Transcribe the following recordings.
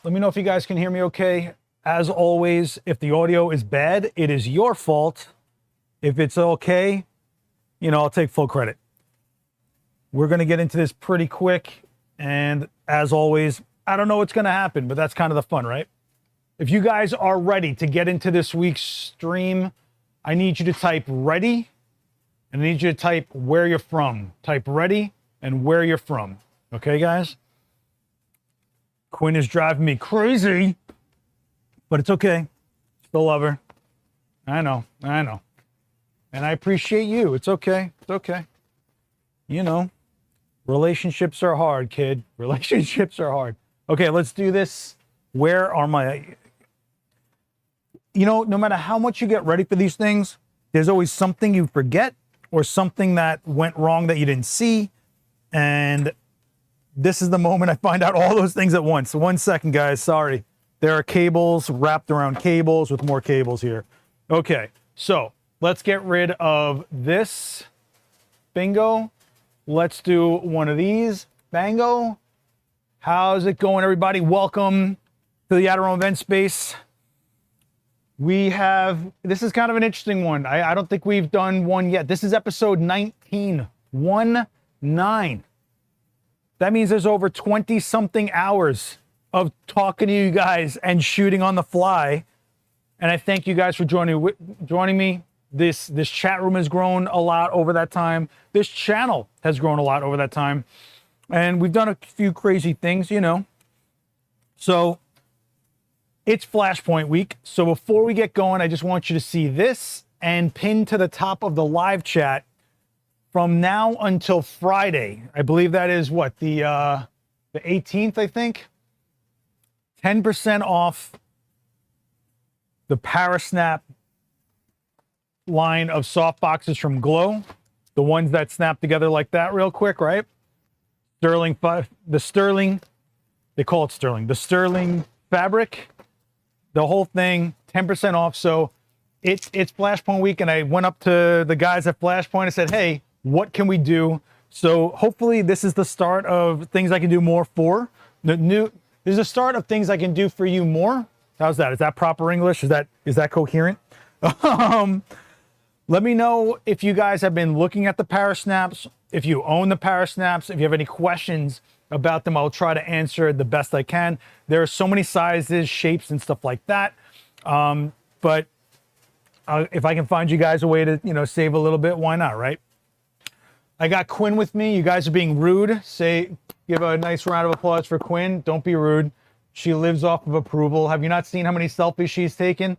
Let me know if you guys can hear me okay. As always, if the audio is bad, it is your fault. If it's okay, you know, I'll take full credit. We're going to get into this pretty quick. And as always, I don't know what's going to happen, but that's kind of the fun, right? If you guys are ready to get into this week's stream, I need you to type ready, and I need you to type where you're from. Type ready and where you're from. Okay, guys? Quinn is driving me crazy, but it's okay. Still love her. I know. And I appreciate you. It's okay. It's okay. You know, relationships are hard, kid. Relationships are hard. Okay, let's do this. Where are my... You know, no matter how much you get ready for these things, there's always something you forget or something that went wrong that you didn't see. And this is the moment I find out all those things at once. 1 second, guys. Sorry. There are cables wrapped around cables with more cables here. Okay, so let's get rid of this. Bingo. Let's do one of these. Bango. How's it going, everybody? Welcome to the Adorama event space. We have, this is kind of an interesting one. I don't think we've done one yet. This is episode 19. 19. That means there's over 20 something hours of talking to you guys and shooting on the fly. And I thank you guys for joining me. This chat room has grown a lot over that time. This channel has grown a lot over that time. And we've done a few crazy things, you know. So it's Flashpoint week. So before we get going, I just want you to see this and pin to the top of the live chat from now until Friday. I believe that is what, the 18th, I think. 10% off the Parasnap line of soft boxes from Glow. The ones that snap together like that real quick, right? Sterling, the Sterling, they call it Sterling. The Sterling fabric. The whole thing, 10% off. So it's Flashpoint week, and I went up to the guys at Flashpoint and said, hey, what can we do? So hopefully this is the start of things I can do more for. This is the start of things I can do for you more. How's that? Is that proper English? Is that coherent? Let me know if you guys have been looking at the Parasnaps, if you own the Parasnaps, if you have any questions about them. I'll try to answer the best I can. There are so many sizes, shapes, and stuff like that. But if I can find you guys a way to, you know, save a little bit, why not, right? I got Quinn with me. You guys are being rude. Give a nice round of applause for Quinn. Don't be rude. She lives off of approval. Have you not seen how many selfies she's taken?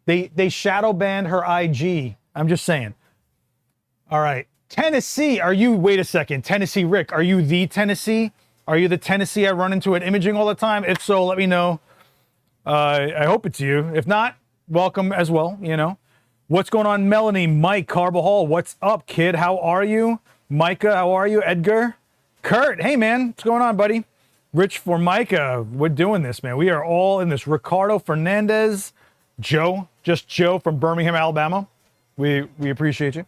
They shadow banned her IG. I'm just saying. All right. Tennessee, wait a second. Tennessee Rick, are you the Tennessee? Are you the Tennessee I run into at imaging all the time? If so, let me know. I hope it's you. If not, welcome as well, you know. What's going on, Melanie? Mike Carbajal, what's up, kid? How are you? Micah, how are you? Edgar? Kurt, hey, man. What's going on, buddy? Rich Formica, we're doing this, man. We are all in this. Ricardo Fernandez, Joe, just Joe from Birmingham, Alabama. We appreciate you.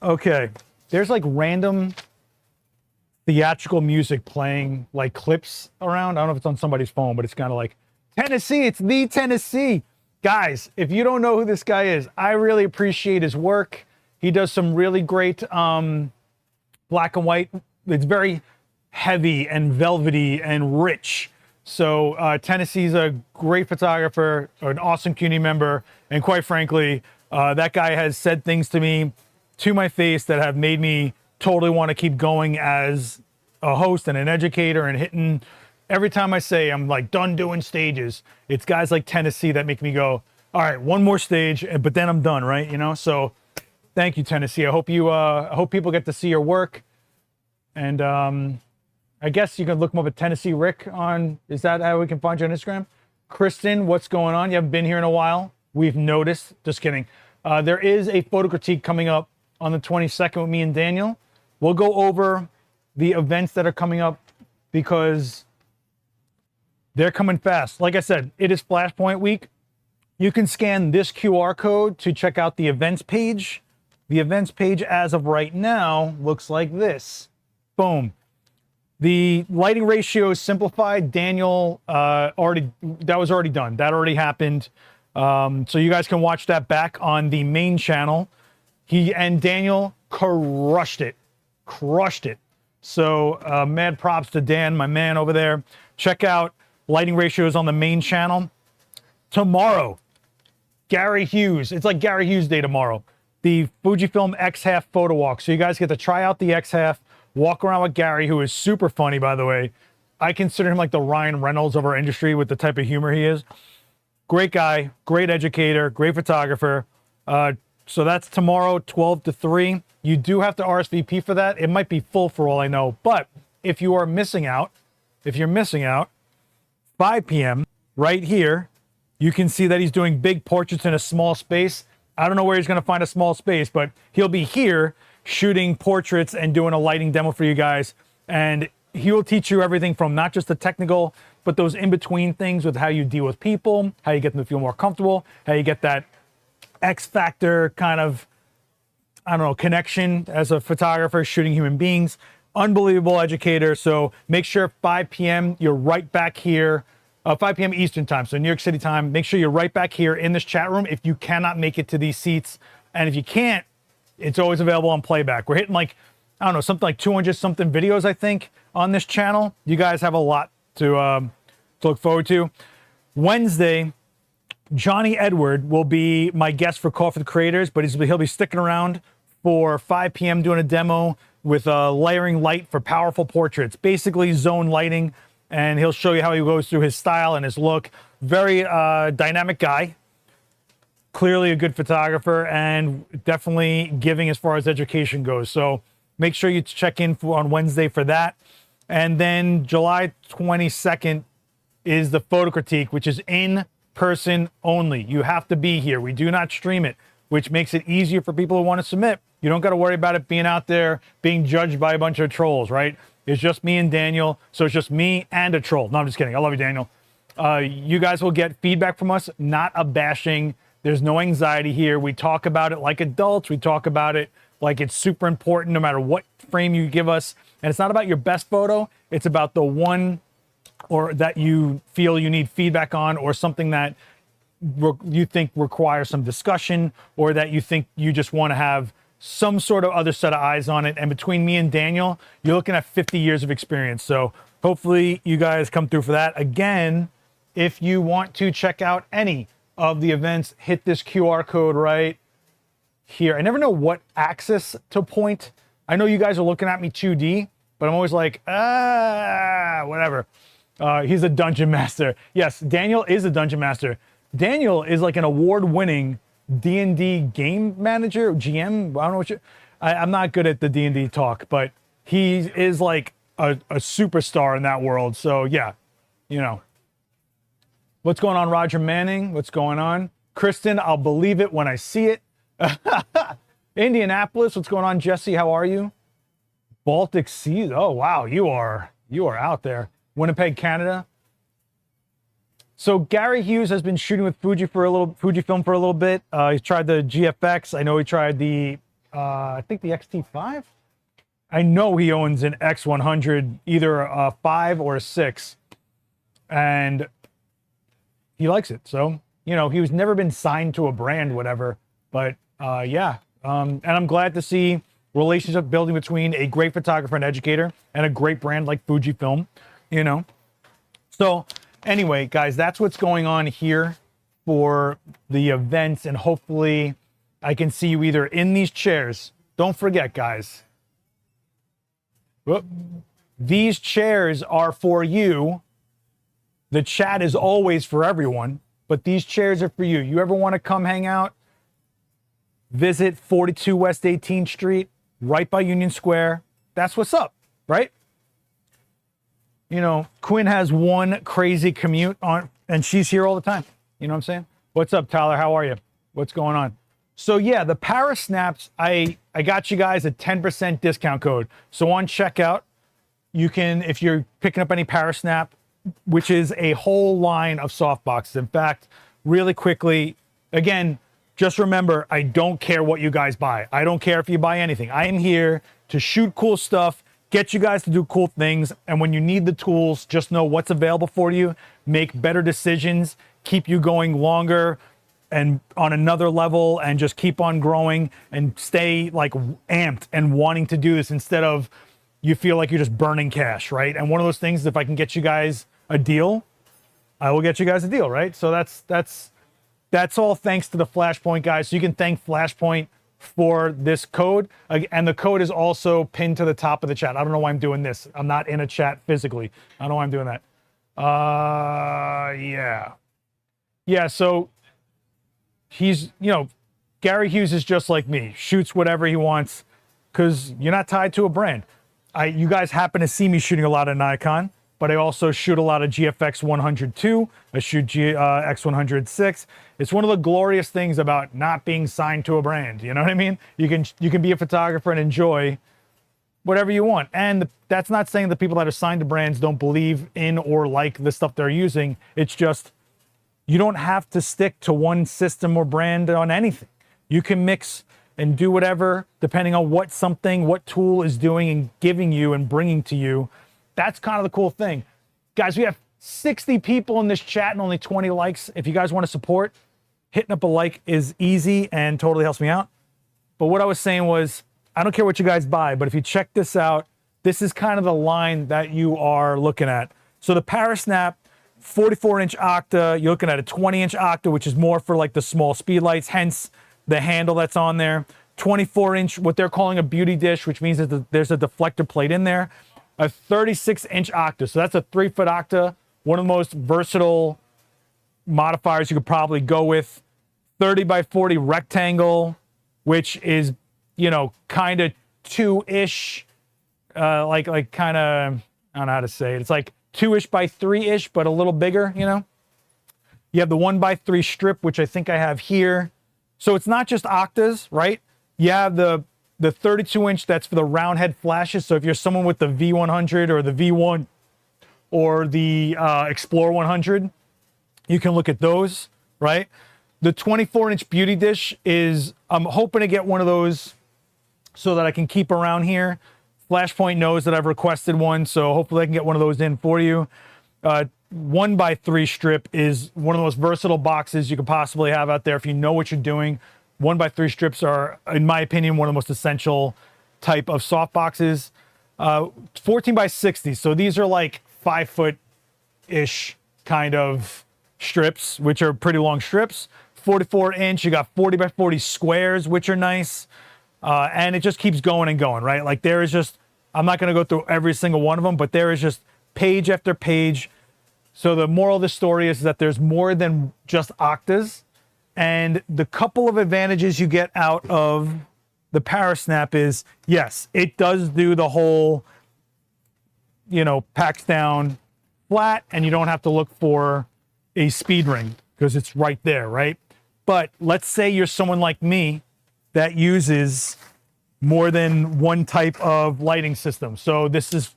Okay, there's like random theatrical music playing, like clips around. I don't know if it's on somebody's phone, but it's kind of like, Tennessee, it's the Tennessee. Guys, if you don't know who this guy is, I really appreciate his work. He does some really great black and white. It's very heavy and velvety and rich. So Tennessee's a great photographer, an awesome CUNY member, and quite frankly, that guy has said things to me to my face that have made me totally want to keep going as a host and an educator and hitting. Every time I say I'm like done doing stages, it's guys like Tennessee that make me go, all right, one more stage, but then I'm done, right? You know, so thank you, Tennessee. I hope people get to see your work. And I guess you can look them up at Tennessee Rick on, is that how we can find you on Instagram? Kristen, what's going on? You haven't been here in a while. We've noticed. Just kidding. There is a photo critique coming up on the 22nd with me and Daniel. We'll go over the events that are coming up because they're coming fast. Like I said, it is Flashpoint week. You can scan this QR code to check out the events page. The events page as of right now looks like this. Boom. The lighting ratio is simplified. Daniel that was already done. That already happened. So you guys can watch that back on the main channel. He and Daniel crushed it. So mad props to Dan, my man over there. Check out lighting ratios on the main channel. Tomorrow, Gary Hughes. It's like Gary Hughes Day tomorrow. The Fujifilm X-Half photo walk. So you guys get to try out the X-Half, walk around with Gary, who is super funny, by the way. I consider him like the Ryan Reynolds of our industry with the type of humor he is. Great guy, great educator, great photographer. So that's tomorrow, 12 to 3. You do have to RSVP for that. It might be full for all I know. But if you are missing out, 5 p.m. right here, you can see that he's doing big portraits in a small space. I don't know where he's going to find a small space, but he'll be here shooting portraits and doing a lighting demo for you guys. And he will teach you everything from not just the technical, but those in-between things with how you deal with people, how you get them to feel more comfortable, how you get that X factor kind of, I don't know, connection as a photographer shooting human beings. Unbelievable educator. So make sure 5 p.m. you're right back here, 5 p.m. Eastern time, so New York City time. Make sure you're right back here in this chat room if you cannot make it to these seats. And if you can't, it's always available on playback. We're hitting like, I don't know, something like 200 something videos, I think, on this channel. You guys have a lot to look forward to. Wednesday, Johnny Edward will be my guest for Call for the Creators, but he'll be sticking around for 5 p.m. doing a demo with layering light for powerful portraits, basically zone lighting, and he'll show you how he goes through his style and his look. Very dynamic guy, clearly a good photographer, and definitely giving as far as education goes. So make sure you check in on Wednesday for that. And then July 22nd is the photo critique, which is in person only. You have to be here. We do not stream it, which makes it easier for people who want to submit. You don't got to worry about it being out there, being judged by a bunch of trolls, right? It's just me and Daniel. So it's just me and a troll. No, I'm just kidding. I love you, Daniel. You guys will get feedback from us, not a bashing. There's no anxiety here. We talk about it like adults. We talk about it like it's super important no matter what frame you give us. And it's not about your best photo. It's about the one or that you feel you need feedback on, or something that you think requires some discussion, or that you think you just want to have some sort of other set of eyes on it. And between me and Daniel, you're looking at 50 years of experience. So hopefully you guys come through for that. Again, if you want to check out any of the events, hit this QR code right here. I never know what axis to point. I know you guys are looking at me 2D, but I'm always like, whatever. He's a dungeon master. Yes, Daniel is a dungeon master. Daniel is like an award-winning D&D game manager, GM. I don't know what I'm not good at the D&D talk, but he is like a superstar in that world. So yeah, you know. What's going on, Roger Manning? What's going on? Kristen, I'll believe it when I see it. Indianapolis, what's going on? Jesse, how are you? Baltic Sea. Oh wow, you are out there. Winnipeg, Canada. So Gary Hughes has been shooting with Fujifilm for a little bit. He's tried the GFX. I know he tried the I think the XT5. I know he owns an X100, either a 5 or a 6, and he likes it. So you know, he's never been signed to a brand, whatever. But yeah, and I'm glad to see relationship building between a great photographer and educator and a great brand like Fujifilm. You know, so anyway, guys, that's what's going on here for the events, and hopefully I can see you either in these chairs. Don't forget, guys, these chairs are for you. The chat is always for everyone, but these chairs are for you. You ever want to come hang out? Visit 42 West 18th Street, right by Union Square. That's what's up, right? You know, Quinn has one crazy commute on, and she's here all the time. You know what I'm saying? What's up, Tyler? How are you? What's going on? So yeah, the parasnaps, I got you guys a 10% discount code. So on checkout, you can, if you're picking up any parasnap, which is a whole line of softboxes. In fact, really quickly, again, just remember, I don't care what you guys buy. I don't care if you buy anything. I am here to shoot cool stuff, get you guys to do cool things. And when you need the tools, just know what's available for you, make better decisions, keep you going longer and on another level, and just keep on growing and stay like amped and wanting to do this instead of you feel like you're just burning cash, right? And one of those things, if I can get you guys a deal, I will get you guys a deal, right? So that's all thanks to the Flashpoint guys. So you can thank Flashpoint for this code. And the code is also pinned to the top of the chat. I don't know why I'm doing this. I'm not in a chat physically. I don't know why I'm doing that. Yeah, so he's, you know, Gary Hughes is just like me. Shoots whatever he wants because you're not tied to a brand. You guys happen to see me shooting a lot of Nikon, but I also shoot a lot of GFX 102. I shoot X 106. It's one of the glorious things about not being signed to a brand. You know what I mean? You can be a photographer and enjoy whatever you want. And that's not saying the people that are signed to brands don't believe in or like the stuff they're using. It's just you don't have to stick to one system or brand on anything. You can mix and do whatever depending on what tool is doing and giving you and bringing to you. That's kind of the cool thing. Guys, we have 60 people in this chat and only 20 likes. If you guys want to support, hitting up a like is easy and totally helps me out. But what I was saying was, I don't care what you guys buy, but if you check this out, this is kind of the line that you are looking at. So the parasnap 44-inch octa, you're looking at a 20-inch octa, which is more for like the small speed lights, hence the handle that's on there. 24-inch, what they're calling a beauty dish, which means that there's a deflector plate in there. A 36-inch octa, so that's a 3-foot octa, one of the most versatile modifiers you could probably go with. 30 by 40 rectangle, which is, you know, kind of 2-ish, like kind of, I don't know how to say it. It's like 2-ish by 3-ish, but a little bigger, you know. You have the 1x3 strip, which I think I have here. So it's not just octas, right? You have the 32-inch, that's for the round head flashes. So if you're someone with the V100 or the V1 or the Explorer 100, you can look at those, right? The 24-inch beauty dish is, I'm hoping to get one of those so that I can keep around here. Flashpoint knows that I've requested one, so hopefully I can get one of those in for you. 1x3 strip is one of the most versatile boxes you could possibly have out there if you know what you're doing. 1x3 strips are, in my opinion, one of the most essential type of soft boxes. 14 by 60, so these are like 5-foot-ish kind of strips, which are pretty long strips. 44-inch, you got 40 by 40 squares, which are nice. And it just keeps going and going, right? Like there is just, I'm not going to go through every single one of them, but there is just page after page. So the moral of the story is that there's more than just octas. And the couple of advantages you get out of the parasnap is, yes, it does do the whole, you know, packs down flat and you don't have to look for a speed ring because it's right there, right? But let's say you're someone like me that uses more than one type of lighting system. So this is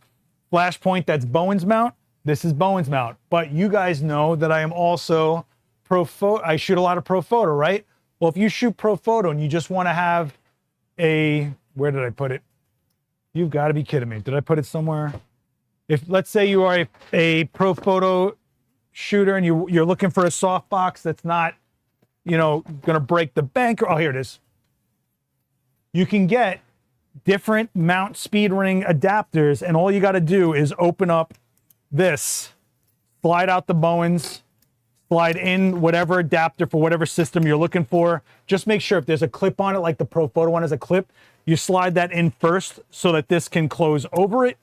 Flashpoint, that's Bowen's mount. This is Bowen's mount. But you guys know that I am also I shoot a lot of pro photo, right? Well, if you shoot pro photo and you just want to have where did I put it? You've got to be kidding me. Did I put it somewhere? If let's say you are a pro photo shooter and you're looking for a softbox that's not, you know, going to break the bank. Oh, here it is. You can get different mount speed ring adapters, and all you got to do is open up this, slide out the Bowens, slide in whatever adapter for whatever system you're looking for. Just make sure if there's a clip on it, like the Pro Photo one has a clip, you slide that in first so that this can close over it.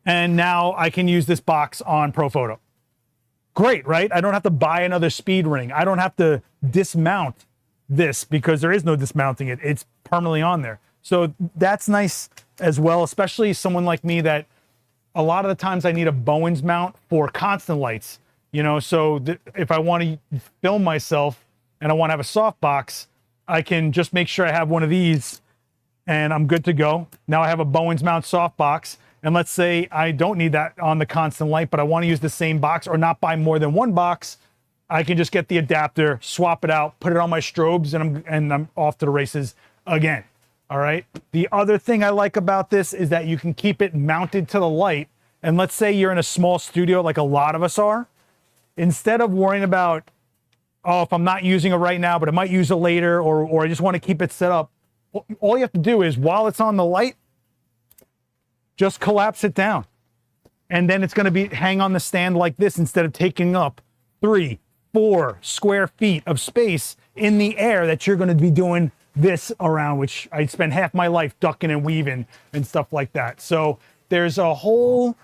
And now I can use this box on Pro Photo. Great, right? I don't have to buy another speed ring. I don't have to dismount this because there is no dismounting it. It's permanently on there. So that's nice as well, especially someone like me that a lot of the times I need a Bowens mount for constant lights. You know, so if I want to film myself and I want to have a softbox, I can just make sure I have one of these and I'm good to go. Now I have a Bowens mount softbox. And let's say I don't need that on the constant light, but I want to use the same box or not buy more than one box. I can just get the adapter, swap it out, put it on my strobes, and I'm off to the races again. All right. The other thing I like about this is that you can keep it mounted to the light. And let's say you're in a small studio like a lot of us are. Instead of worrying about, oh, if I'm not using it right now, but I might use it later, or I just want to keep it set up, all you have to do is, while it's on the light, just collapse it down. And then it's going to be hang on the stand like this instead of taking up 3, 4 square feet of space in the air that you're going to be doing this around, which I spend half my life ducking and weaving and stuff like that. So there's a whole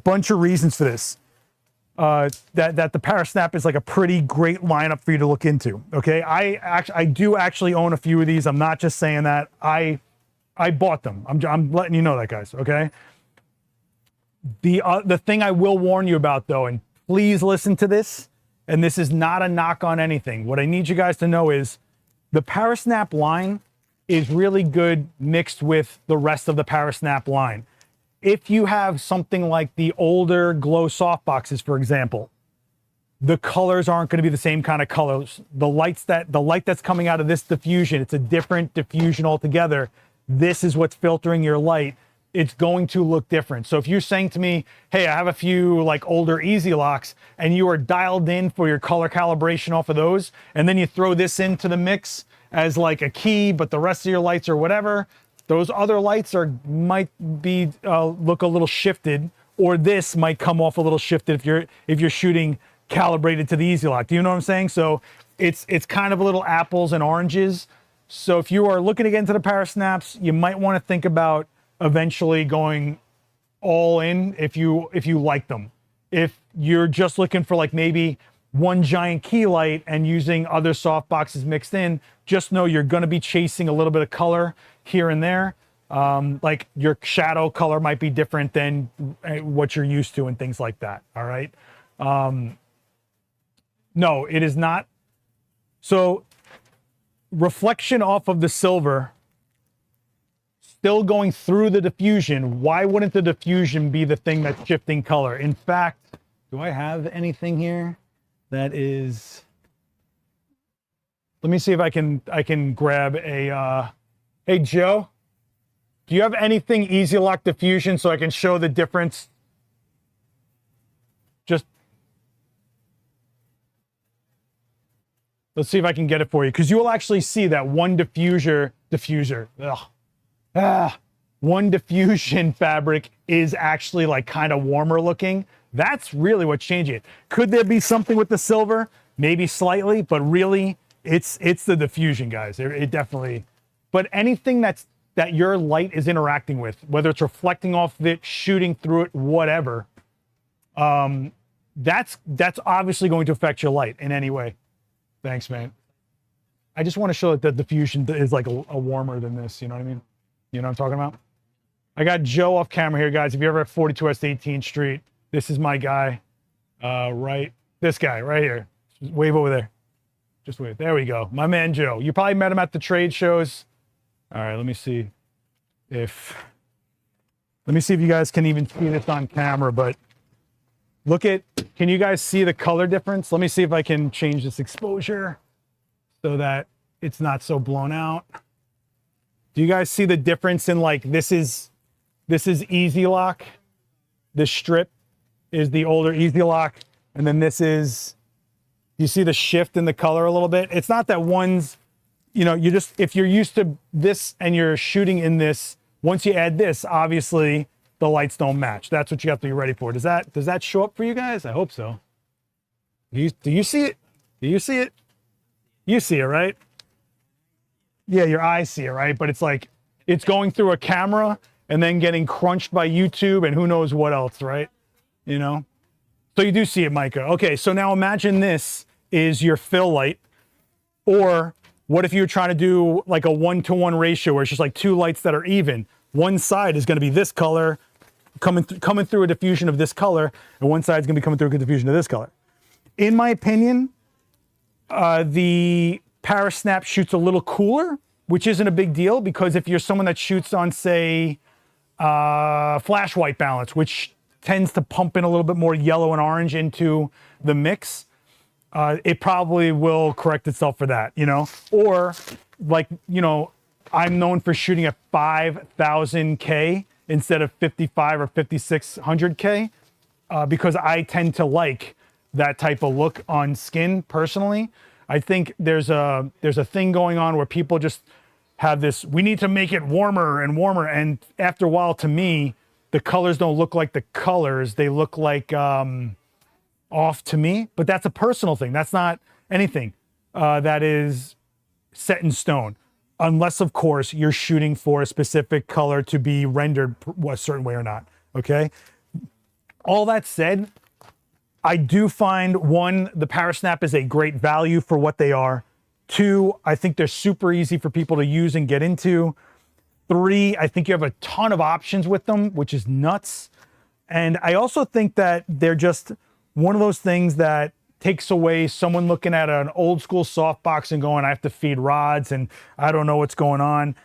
bunch of reasons for this. That the parasnap is like a pretty great lineup for you to look into. Okay, I do actually own a few of these. I'm not just saying that. I bought them. I'm letting you know that, guys. Okay. The thing I will warn you about, though, and please listen to this, and this is not a knock on anything. What I need you guys to know is the parasnap line is really good mixed with the rest of the parasnap line. If you have something like the older glow soft boxes, for example, the colors aren't going to be the same kind of colors. The light that's coming out of this diffusion, it's a different diffusion altogether. This is what's filtering your light. It's going to look different. So if you're saying to me, hey, I have a few like older Easy Locks, and you are dialed in for your color calibration off of those, and then you throw this into the mix as like a key, but the rest of your lights are whatever, those other lights might be look a little shifted, or this might come off a little shifted if you're shooting calibrated to the Easy Lock. Do you know what I'm saying? So it's kind of a little apples and oranges. So if you are looking to get into the parasnaps, you might want to think about eventually going all in if you like them. If you're just looking for like maybe one giant key light and using other soft boxes mixed in, just know you're going to be chasing a little bit of color here and there. Like your shadow color might be different than what you're used to and things like that. All right. No, it is not. So reflection off of the silver still going through the diffusion. Why wouldn't the diffusion be the thing that's shifting color? In fact, do I have anything here that is, let me see if I can grab a, hey Joe, do you have anything Easy Lock diffusion so I can show the difference? Just, let's see if I can get it for you, because you will actually see that one one diffusion fabric is actually like kind of warmer looking. That's really what's changing it. Could there be something with the silver? Maybe slightly, but really it's the diffusion, guys. It definitely, but anything that your light is interacting with, whether it's reflecting off of it, shooting through it, whatever, that's obviously going to affect your light in any way. Thanks, man. I just want to show that the diffusion is like a warmer than this. You know what I mean? You know what I'm talking about? I got Joe off camera here, guys. If you're ever at 42 West 18th Street, this is my guy. Right, this guy right here. Just wave over there. Just wave. There we go. My man Joe. You probably met him at the trade shows. All right, let me see if you guys can even see this on camera, but can you guys see the color difference? Let me see if I can change this exposure so that it's not so blown out. Do you guys see the difference in, like, this is Easy Lock. This strip is the older Easy Lock. And then this is, you see the shift in the color a little bit? It's not that one's, you know, if you're used to this and you're shooting in this, once you add this, obviously the lights don't match. That's what you have to be ready for. Does that show up for you guys? I hope so. Do you see it? Do you see it? You see it, right? Yeah, your eyes see it, right? But it's like, it's going through a camera and then getting crunched by YouTube and who knows what else, right? You know? So you do see it, Micah. Okay, so now imagine this is your fill light. Or what if you're trying to do like a 1-to-1 ratio where it's just like two lights that are even? One side is going to be this color coming through a diffusion of this color, and one side is going to be coming through a diffusion of this color. In my opinion, the parasnap shoots a little cooler, which isn't a big deal, because if you're someone that shoots on, say, flash white balance, which tends to pump in a little bit more yellow and orange into the mix, it probably will correct itself for that, you know? Or like, you know, I'm known for shooting at 5,000K instead of 55 or 5,600K because I tend to like that type of look on skin personally. I think there's a thing going on where people just have this, we need to make it warmer and warmer. And after a while, to me, the colors don't look like the colors. They look like off to me, but that's a personal thing. That's not anything that is set in stone. Unless, of course, you're shooting for a specific color to be rendered a certain way or not, okay? All that said, I do find, one, the parasnap is a great value for what they are. Two, I think they're super easy for people to use and get into. Three, I think you have a ton of options with them, which is nuts. And I also think that they're just one of those things that takes away someone looking at an old school softbox and going, I have to feed rods and I don't know what's going on.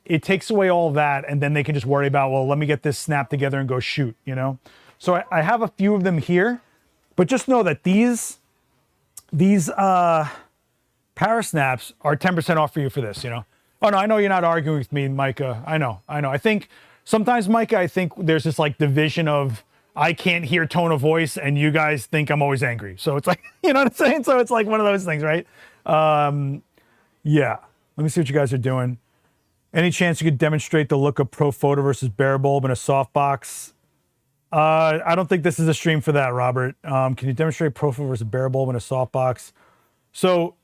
It takes away all that, and then they can just worry about, well, let me get this snap together and go shoot, you know? So I have a few of them here, but just know that these parasnaps are 10% off for you for this, you know? Oh no, I know you're not arguing with me, Micah. I know. I think sometimes, Micah, I think there's this like division of, I can't hear tone of voice and you guys think I'm always angry. So it's like, you know what I'm saying? So it's like one of those things, right? Yeah. Let me see what you guys are doing. Any chance you could demonstrate the look of Pro Photo versus bare bulb in a softbox? I don't think this is a stream for that, Robert. Can you demonstrate Pro Photo versus bare bulb in a softbox? So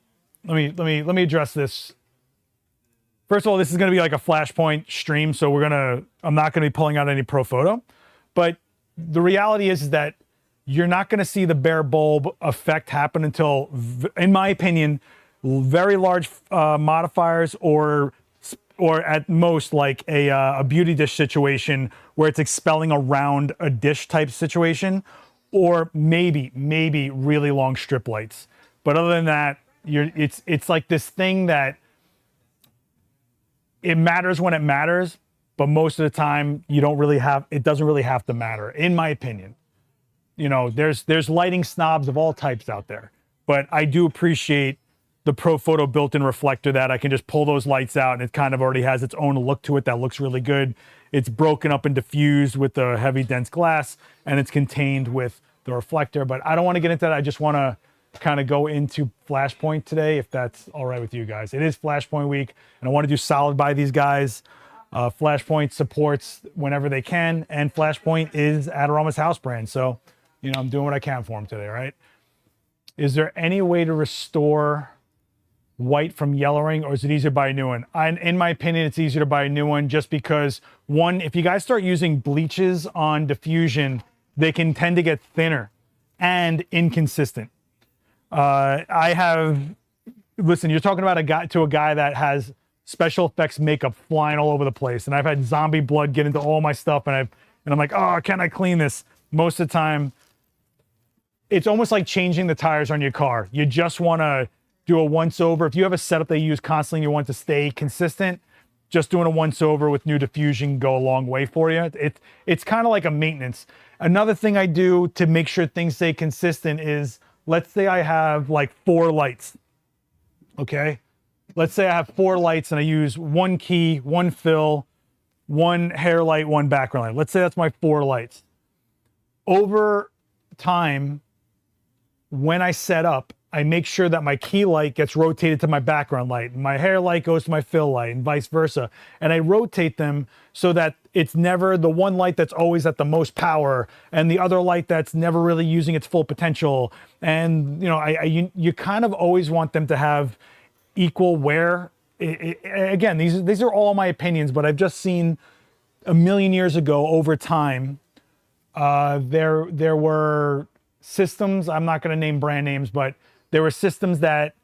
let me address this. First of all, this is going to be like a Flashpoint stream. So I'm not going to be pulling out any Pro Photo, but the reality is that you're not going to see the bare bulb effect happen until, in my opinion, very large modifiers or at most like a beauty dish situation where it's expelling around a dish type situation, or maybe really long strip lights. But other than that, it's like this thing that it matters when it matters. But most of the time, it doesn't really have to matter, in my opinion. You know, there's lighting snobs of all types out there. But I do appreciate the Pro Photo built-in reflector that I can just pull those lights out and it kind of already has its own look to it that looks really good. It's broken up and diffused with the heavy dense glass, and it's contained with the reflector. But I don't want to get into that. I just want to kind of go into Flashpoint today, if that's all right with you guys. It is Flashpoint week, and I want to do solid by these guys. Flashpoint supports whenever they can, and Flashpoint is Adorama's house brand. So, you know, I'm doing what I can for them today, right? Is there any way to restore white from yellowing, or is it easier to buy a new one? In my opinion, it's easier to buy a new one just because, one, if you guys start using bleaches on diffusion, they can tend to get thinner and inconsistent. Listen, you're talking about a guy that has special effects makeup flying all over the place, and I've had zombie blood get into all my stuff, and I'm like, oh, can I clean this? Most of the time, it's almost like changing the tires on your car. You just want to do a once over. If you have a setup that you use constantly and you want to stay consistent, just doing a once over with new diffusion go a long way for you. It's kind of like a maintenance. Another thing I do to make sure things stay consistent is, let's say I have like 4 lights, okay? Let's say I have 4 lights and I use 1 key, 1 fill, 1 hair light, 1 background light. Let's say that's my 4 lights. Over time, when I set up, I make sure that my key light gets rotated to my background light, and my hair light goes to my fill light, and vice versa. And I rotate them so that it's never the one light that's always at the most power and the other light that's never really using its full potential. And, you know, you kind of always want them to have equal wear. Again, these are all my opinions, but I've just seen a million years ago over time, there were systems, I'm not going to name brand names, but there were systems that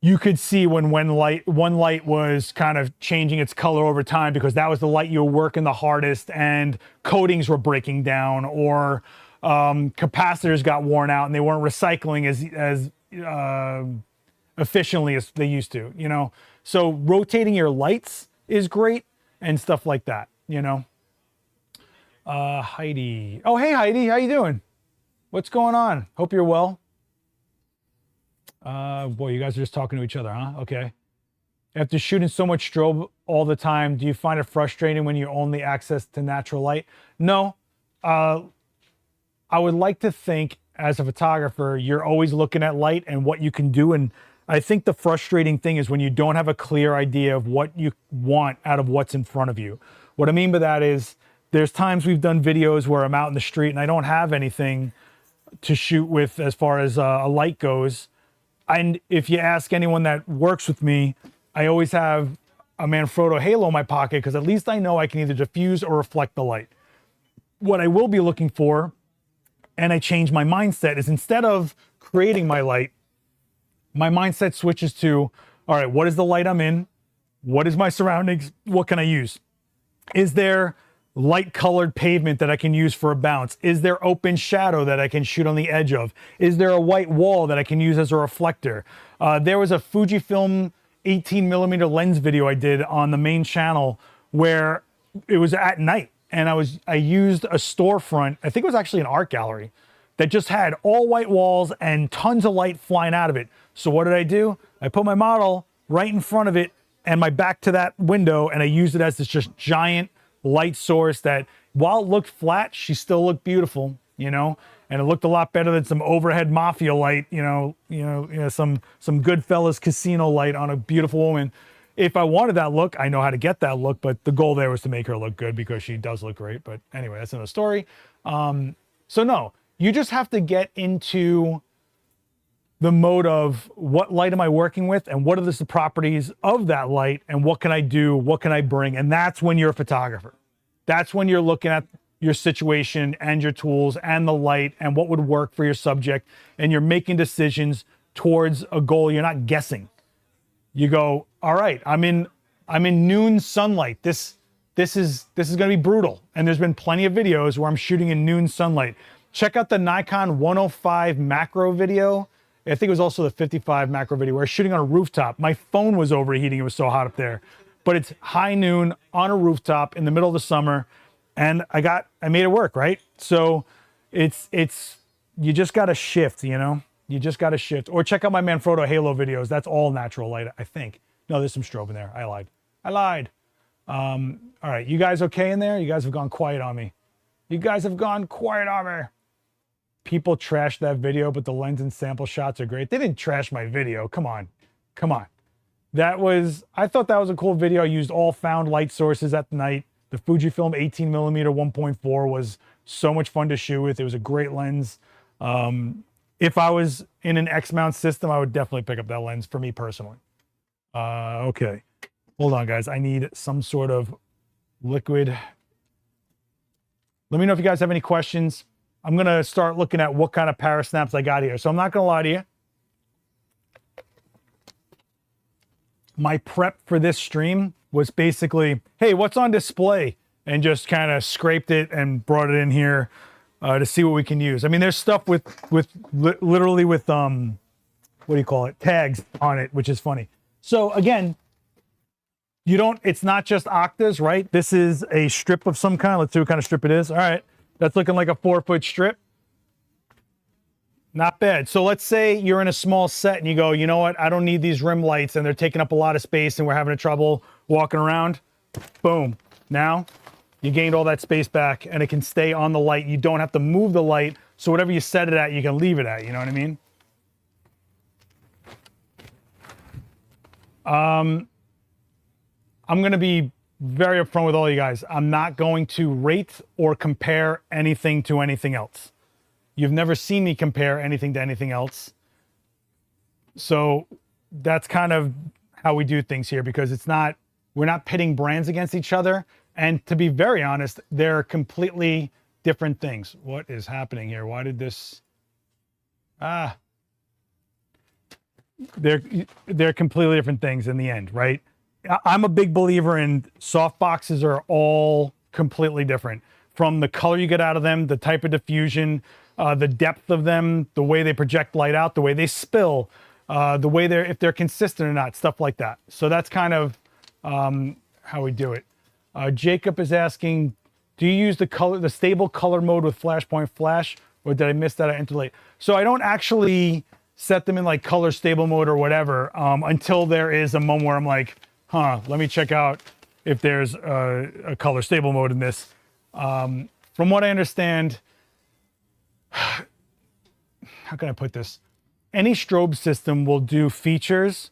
you could see when one light was kind of changing its color over time because that was the light you were working the hardest, and coatings were breaking down, or capacitors got worn out and they weren't recycling as efficiently as they used to, you know? So rotating your lights is great and stuff like that, you know? Heidi. Oh, hey, Heidi. How you doing? What's going on? Hope you're well. Boy, you guys are just talking to each other, huh? Okay. After shooting so much strobe all the time, do you find it frustrating when you only access to natural light? No. I would like to think as a photographer, you're always looking at light and what you can do. And I think the frustrating thing is when you don't have a clear idea of what you want out of what's in front of you. What I mean by that is there's times we've done videos where I'm out in the street and I don't have anything to shoot with as far as a light goes. And if you ask anyone that works with me, I always have a Manfrotto halo in my pocket because at least I know I can either diffuse or reflect the light. What I will be looking for, and I change my mindset, is instead of creating my light, my mindset switches to, all right, what is the light I'm in? What is my surroundings? What can I use? Is there light colored pavement that I can use for a bounce? Is there open shadow that I can shoot on the edge of? Is there a white wall that I can use as a reflector? There was a Fujifilm 18mm lens video I did on the main channel where it was at night and I used a storefront, I think it was actually an art gallery, that just had all white walls and tons of light flying out of it. So what did I do? I put my model right in front of it and my back to that window, and I used it as this just giant light source that, while it looked flat, she still looked beautiful, you know, and it looked a lot better than some overhead mafia light, some Goodfellas casino light on a beautiful woman. If I wanted that look, I know how to get that look, but the goal there was to make her look good because she does look great. But anyway, that's another story. So no, you just have to get into the mode of what light am I working with and what are the properties of that light and what can I do, what can I bring? And that's when you're a photographer. That's when you're looking at your situation and your tools and the light and what would work for your subject, and you're making decisions towards a goal. You're not guessing. You go, all right, I'm in noon sunlight. This is going to be brutal. And there's been plenty of videos where I'm shooting in noon sunlight. Check out the Nikon 105 macro video. I think it was also the 55 macro video where I was shooting on a rooftop. My phone was overheating. It was so hot up there. But it's high noon on a rooftop in the middle of the summer. And I made it work, right? So it's you just got to shift, you know? You just got to shift. Or check out my Manfrotto halo videos. That's all natural light, I think. No, there's some strobe in there. I lied. All right, you guys okay in there? You guys have gone quiet on me. People trashed that video, but the lens and sample shots are great. They didn't trash my video. Come on. I thought that was a cool video. I used all found light sources at night. The Fujifilm 18mm 1.4 was so much fun to shoot with. It was a great lens. If I was in an X-mount system, I would definitely pick up that lens for me personally. Okay. Hold on, guys. I need some sort of liquid. Let me know if you guys have any questions. I'm going to start looking at what kind of parasnaps I got here. So I'm not going to lie to you. My prep for this stream was basically, hey, what's on display? And just kind of scraped it and brought it in here to see what we can use. I mean, there's stuff literally with, what do you call it? Tags on it, which is funny. So again, it's not just octas, right? This is a strip of some kind. Let's see what kind of strip it is. All right. That's looking like a 4-foot strip. Not bad. So let's say you're in a small set and you go, you know what? I don't need these rim lights and they're taking up a lot of space and we're having trouble walking around. Boom. Now you gained all that space back and it can stay on the light. You don't have to move the light. So whatever you set it at, you can leave it at. You know what I mean? I'm going to be very upfront with all you guys. I'm not going to rate or compare anything to anything else. You've never seen me compare anything to anything else. So that's kind of how we do things here, because we're not pitting brands against each other. And to be very honest, they're completely different things. What is happening here? Why did this? They're completely different things in the end, right? I'm a big believer in soft boxes are all completely different. From the color you get out of them, the type of diffusion, the depth of them, the way they project light out, the way they spill, the way if they're consistent or not, stuff like that. So that's kind of how we do it. Jacob is asking, do you use the stable color mode with flashpoint flash, or did I miss that? I entered late. So I don't actually set them in like color stable mode or whatever, until there is a moment where I'm like, let me check out if there's a color stable mode in this. From what I understand, how can I put this? Any strobe system will do features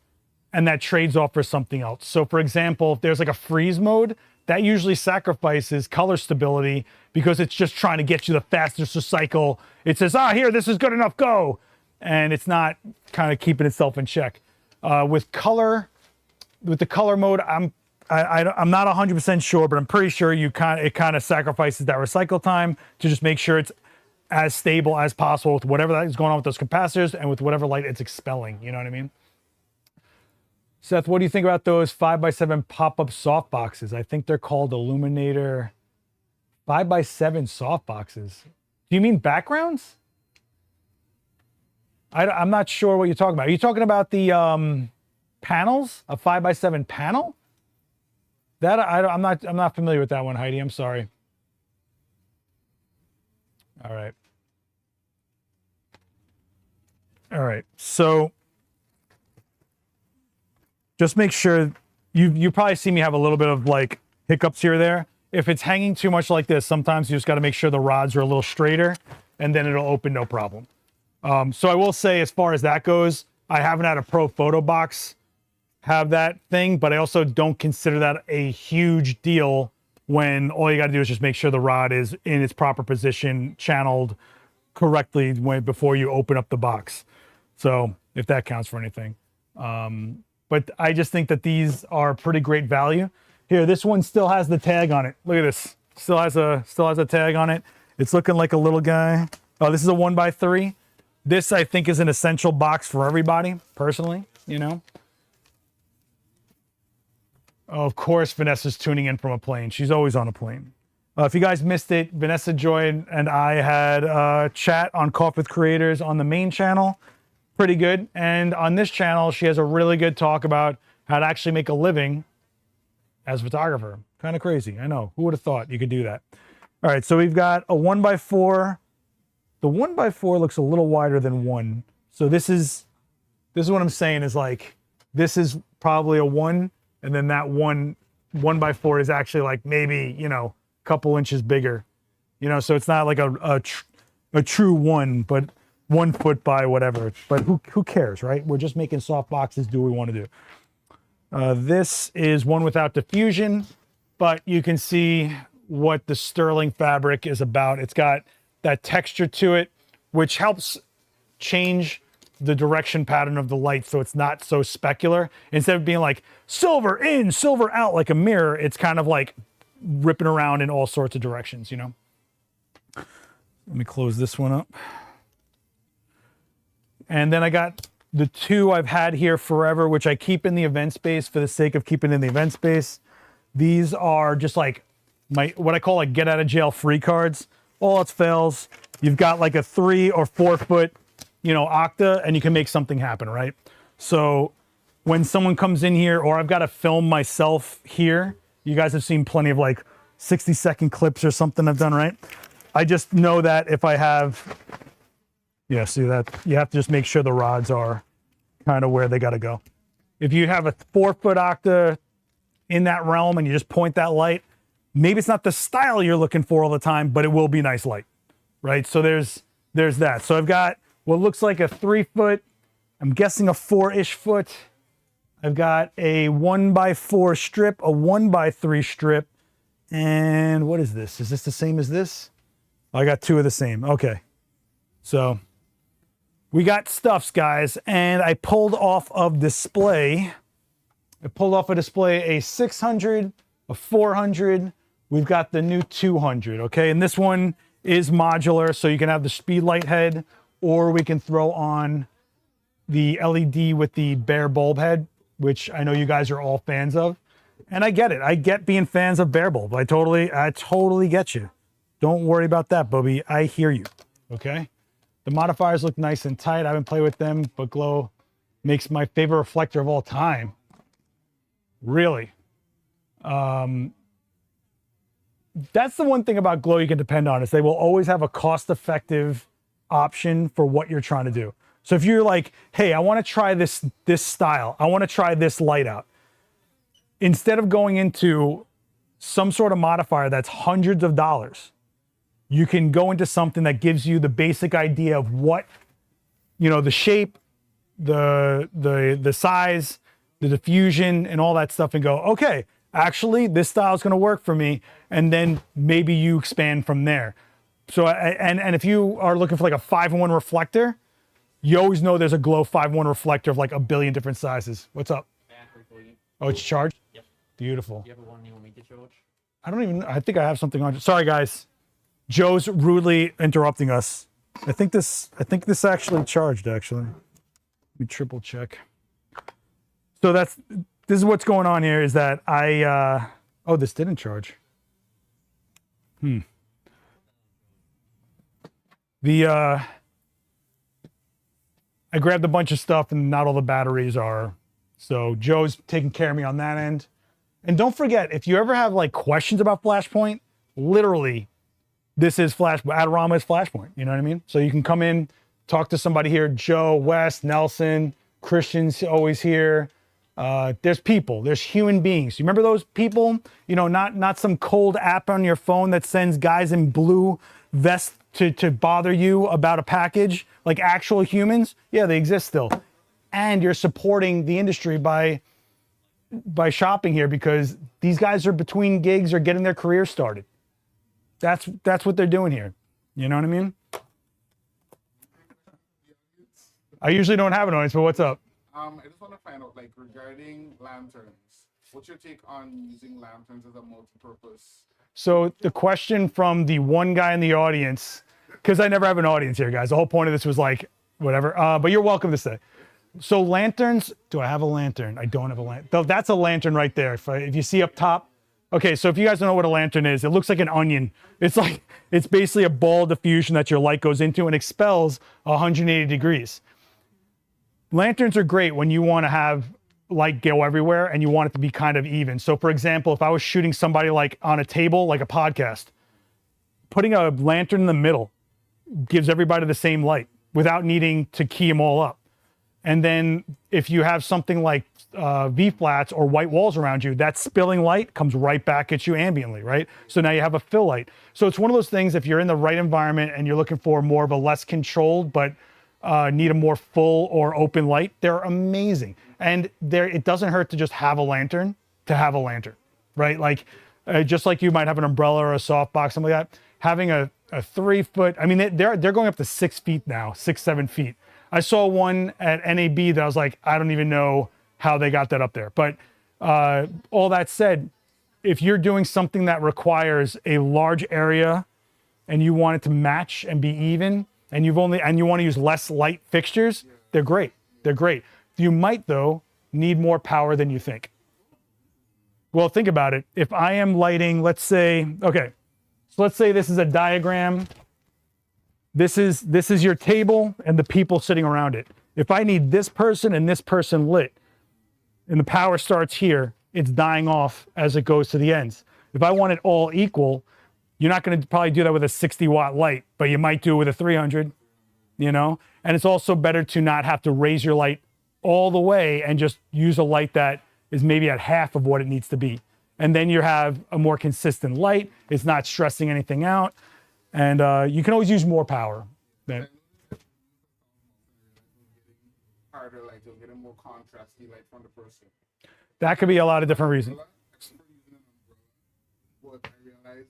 and that trades off for something else. So for example, if there's like a freeze mode, that usually sacrifices color stability because it's just trying to get you the fastest cycle. It says, here, this is good enough, go. And it's not kind of keeping itself in check. With the color mode, I'm not 100% sure, but I'm pretty sure it kind of sacrifices that recycle time to just make sure it's as stable as possible with whatever that is going on with those capacitors and with whatever light it's expelling. You know what I mean? Seth, what do you think about those 5x7 pop-up softboxes? I think they're called Illuminator 5x7 softboxes. Do you mean backgrounds? I'm not sure what you're talking about. Are you talking about the panels? A 5x7 panel? That I'm not familiar with that one, Heidi. I'm sorry. All right. All right. So just make sure you probably see me have a little bit of like hiccups here or there. If it's hanging too much like this, sometimes you just got to make sure the rods are a little straighter and then it'll open no problem. So I will say, as far as that goes, I haven't had a pro photo box have that thing, but I also don't consider that a huge deal when all you got to do is just make sure the rod is in its proper position, channeled correctly before you open up the box. So if that counts for anything. But I just think that these are pretty great value. Here, this one still has the tag on it. Look at this. Still has a tag on it. It's looking like a little guy. Oh, this is a 1x3. This, I think, is an essential box for everybody, personally, you know. Oh, of course, Vanessa's tuning in from a plane. She's always on a plane. If you guys missed it, Vanessa Joy and I had a chat on Coffee with Creators on the main channel. Pretty good. And on this channel, she has a really good talk about how to actually make a living as a photographer. Kind of crazy. I know. Who would have thought you could do that? All right, so we've got a 1x4. The 1x4 looks a little wider than 1. So this is what I'm saying is like, this is probably a 1, and then that 1x4 is actually like maybe, you know, a couple inches bigger. You know, so it's not like a true 1, but 1 foot by whatever. But who cares, right? We're just making soft boxes, do what we want to do. This is one without diffusion, but you can see what the sterling fabric is about. It's got that texture to it, which helps change the direction pattern of the light so it's not so specular. Instead of being like silver in, silver out like a mirror, it's kind of like ripping around in all sorts of directions, you know? Let me close this one up. And then I got the 2 I've had here forever, which I keep in the event space for the sake of keeping in the event space. These are just like what I call like get out of jail free cards. All else fails, you've got like a 3 or 4 foot, you know, octa, and you can make something happen, right? So when someone comes in here, or I've got to film myself here, you guys have seen plenty of like 60-second clips or something I've done, right? I just know that if I have, yeah, see that, you have to just make sure the rods are kind of where they got to go. If you have a 4 foot octa in that realm and you just point that light, maybe it's not the style you're looking for all the time, but it will be nice light, right? So there's that. So I've got what looks like a 3 foot, I'm guessing a 4-ish foot. I've got a 1x4 strip, a 1x3 strip, and what is this? Is this the same as this? I got 2 of the same. Okay. So we got stuffs, guys, and I pulled off of display. I pulled off a display a 600, a 400. We've got the new 200, okay? And this one is modular, so you can have the speed light head, or we can throw on the LED with the bare bulb head, which I know you guys are all fans of. And I get it. I get being fans of bare bulb. I totally get you. Don't worry about that, Bubby. I hear you, okay? The modifiers look nice and tight. I haven't played with them, but Glow makes my favorite reflector of all time. Really. That's the one thing about Glow you can depend on, is they will always have a cost-effective option for what you're trying to do. So if you're like, hey, I want to try this style, I want to try this light out, instead of going into some sort of modifier that's hundreds of dollars, you can go into something that gives you the basic idea of what, the shape, the size, the diffusion, and all that stuff, and go, okay, actually, this style is going to work for me, and then maybe you expand from there. So, and if you are looking for like a 5-in-1 reflector, you always know there's a Glow 5-in-1 reflector of like a billion different sizes. What's up? Oh, it's charged? Yep. Beautiful. Do you have one you want me to charge? I think I have something on. Sorry, guys. Joe's rudely interrupting us. I think this actually charged, actually. Let me triple check. So this is what's going on here is that oh, this didn't charge. I grabbed a bunch of stuff and not all the batteries are. So Joe's taking care of me on that end. And don't forget, if you ever have like questions about Flashpoint, literally, this is Adorama is Flashpoint. You know what I mean? So you can come in, talk to somebody here, Joe, Wes, Nelson, Christian's always here. There's people, there's human beings. You remember those people? Not some cold app on your phone that sends guys in blue vests to bother you about a package, like actual humans. Yeah, they exist still. And you're supporting the industry by shopping here because these guys are between gigs or getting their career started. That's what they're doing here. You know what I mean? I usually don't have an audience, but what's up? I just want to find out, like, regarding lanterns, what's your take on using lanterns as a multi-purpose? So the question from the one guy in the audience, because I never have an audience here, guys. The whole point of this was like, whatever. But you're welcome to say. So lanterns, do I have a lantern? I don't have a lantern. That's a lantern right there. If you see up top. Okay, so if you guys don't know what a lantern is, it looks like an onion. It's basically a ball diffusion that your light goes into and expels 180 degrees. Lanterns are great when you want to have light go everywhere and you want it to be kind of even. So for example, if I was shooting somebody like on a table, like a podcast, putting a lantern in the middle gives everybody the same light without needing to key them all up. And then if you have something like V-flats or white walls around you, that spilling light comes right back at you ambiently, right? So now you have a fill light. So it's one of those things, if you're in the right environment and you're looking for more of a less controlled, but need a more full or open light, they're amazing. And it doesn't hurt to just have a lantern, right? Like, just like you might have an umbrella or a softbox, something like that, having a 3 foot, I mean, they're going up to 6 feet now, 6-7 feet. I saw one at NAB that I was like, I don't even know how they got that up there. But all that said, if you're doing something that requires a large area and you want it to match and be even, and you want to use less light fixtures, they're great. They're great. You might, though, need more power than you think. Well, think about it. If I am lighting, let's say, okay, so let's say this is a diagram. This is your table and the people sitting around it. If I need this person and this person lit, and the power starts here, it's dying off as it goes to the ends. If I want it all equal, you're not going to probably do that with a 60-watt light, but you might do it with a 300, And it's also better to not have to raise your light all the way and just use a light that is maybe at half of what it needs to be. And then you have a more consistent light. It's not stressing anything out. And you can always use more power. Harder light, you'll get a more contrasty light from the person. That could be a lot of different reasons. What I realized,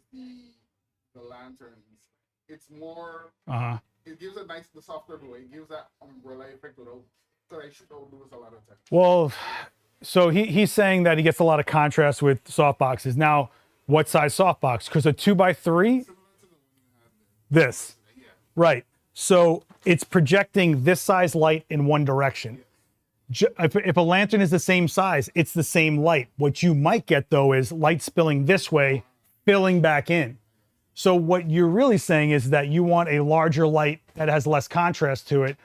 the lanterns, it's more, it gives a nice, the softer glow. It gives that umbrella effect without, that I should do this a lot of times. Well, so he's saying that he gets a lot of contrast with softboxes. Now, what size softbox? Because a 2x3, this, right. So it's projecting this size light in one direction. If a lantern is the same size, it's the same light. What you might get, though, is light spilling this way, filling back in. So what you're really saying is that you want a larger light that has less contrast to it.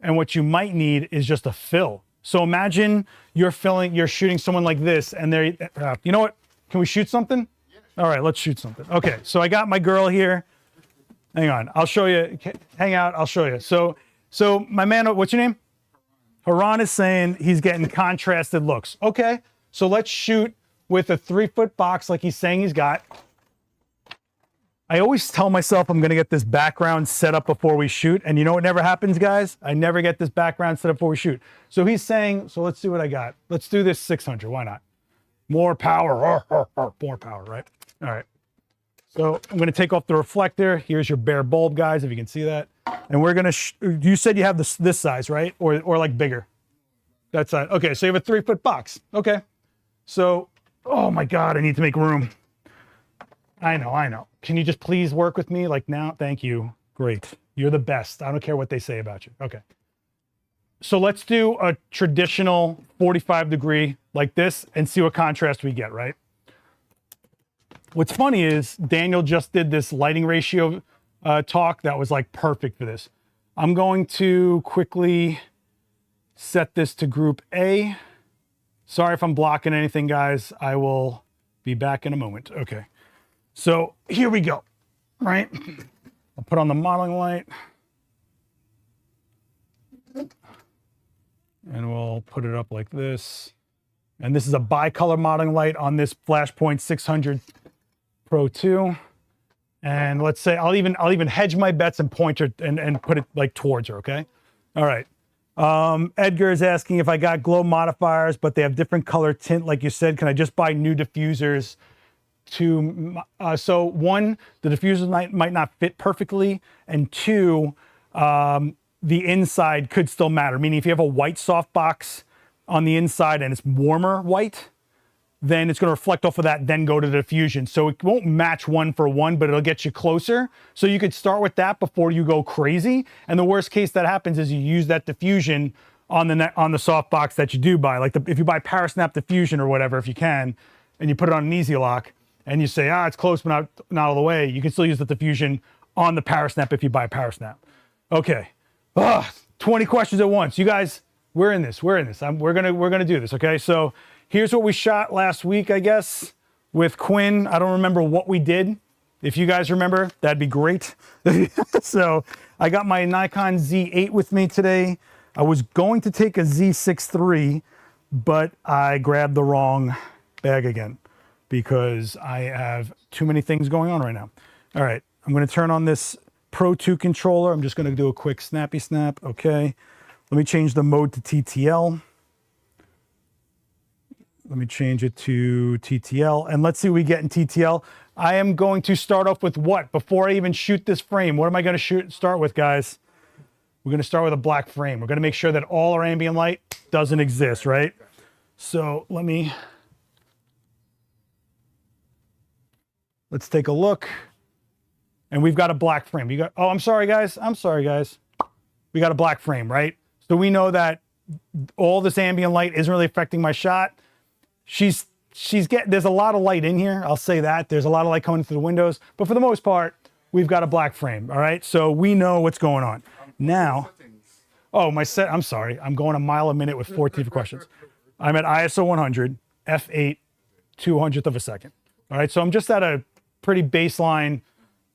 And what you might need is just a fill. So imagine you're shooting someone like this, and they're, you know what? Can we shoot something? All right, let's shoot something. Okay, so I got my girl here. Hang on, I'll show you. Hang out, I'll show you. So So my man, what's your name? Haran is saying he's getting contrasted looks. Okay, so let's shoot with a 3-foot box like he's saying he's got. I always tell myself I'm gonna get this background set up before we shoot, and you know what never happens, guys? I never get this background set up before we shoot. So he's saying, so let's see what I got. Let's do this 600, why not? More power, more power, right? All right. So I'm gonna take off the reflector. Here's your bare bulb, guys, if you can see that. And we're gonna, you said you have this size, right? Or like bigger? That size, okay, so you have a 3-foot box, okay. So, oh my God, I need to make room. I know. Can you just please work with me like now? Thank you, great. You're the best. I don't care what they say about you, okay. So let's do a traditional 45-degree like this and see what contrast we get, right? What's funny is Daniel just did this lighting ratio talk that was like perfect for this. I'm going to quickly set this to group A. Sorry if I'm blocking anything, guys. I will be back in a moment. Okay. So here we go, right? I'll put on the modeling light. And we'll put it up like this. And this is a bicolor modeling light on this Flashpoint 600 Pro 2. And let's say I'll even hedge my bets and point her and put it like towards her, okay? All right. Edgar is asking if I got glow modifiers, but they have different color tint, like you said. Can I just buy new diffusers to, so one, the diffusers might not fit perfectly, and two, the inside could still matter. Meaning if you have a white softbox on the inside and it's warmer white, then it's going to reflect off of that, then go to the diffusion. So it won't match one for one, but it'll get you closer. So you could start with that before you go crazy. And the worst case that happens is you use that diffusion on the softbox that you do buy. Like if you buy parasnap diffusion or whatever, if you can, and you put it on an easy lock, and you say, it's close, but not all the way, you can still use the diffusion on the parasnap if you buy parasnap. Okay. 20 questions at once. You guys, we're in this. We're gonna do this. Okay. So here's what we shot last week, I guess, with Quinn. I don't remember what we did. If you guys remember, that'd be great. So I got my Nikon Z8 with me today. I was going to take a Z6 III, but I grabbed the wrong bag again because I have too many things going on right now. All right, I'm gonna turn on this Pro 2 controller. I'm just gonna do a quick snappy snap, okay. Let me change the mode to TTL. Let me change it to TTL, and let's see what we get in TTL. I am going to start off with what? Before I even shoot this frame, what am I gonna start with, guys? We're gonna start with a black frame. We're gonna make sure that all our ambient light doesn't exist, right? So let's take a look. And we've got a black frame. I'm sorry, guys. We got a black frame, right? So we know that all this ambient light isn't really affecting my shot. There's a lot of light in here. I'll say that. There's a lot of light coming through the windows, but for the most part, we've got a black frame. All right. So we know what's going on. Now, I'm sorry. I'm going a mile a minute with 14 questions. I'm at ISO 100, f8, 200th of a second. All right. So I'm just at a pretty baseline,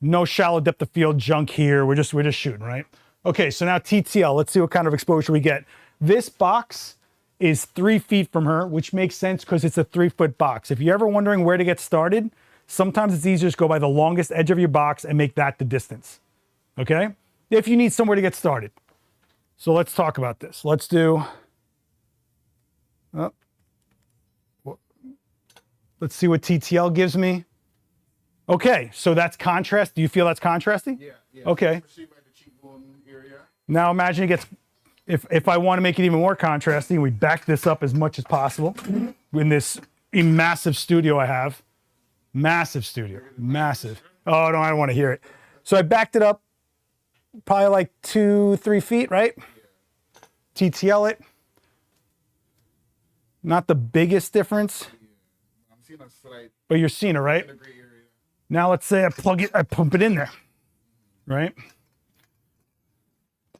no shallow depth of field junk here. We're just shooting, right? Okay. So now TTL, let's see what kind of exposure we get. This box is 3 feet from her, which makes sense because it's a 3-foot box. If you're ever wondering where to get started, sometimes it's easier to go by the longest edge of your box and make that the distance. Okay? If you need somewhere to get started. So let's talk about this. Let's do, let's see what TTL gives me. Okay, so that's contrast. Do you feel that's contrasting? Yeah. Okay. Especially by the cheekbone area. Now imagine it gets, if I want to make it even more contrasting, we back this up as much as possible in this massive studio I have. Massive studio, massive. Oh no, I don't want to hear it. So I backed it up probably like 2-3 feet, right? TTL it. Not the biggest difference. I'm seeing a slight But you're seeing it, right? gray area. Now let's say I pump it in there, right?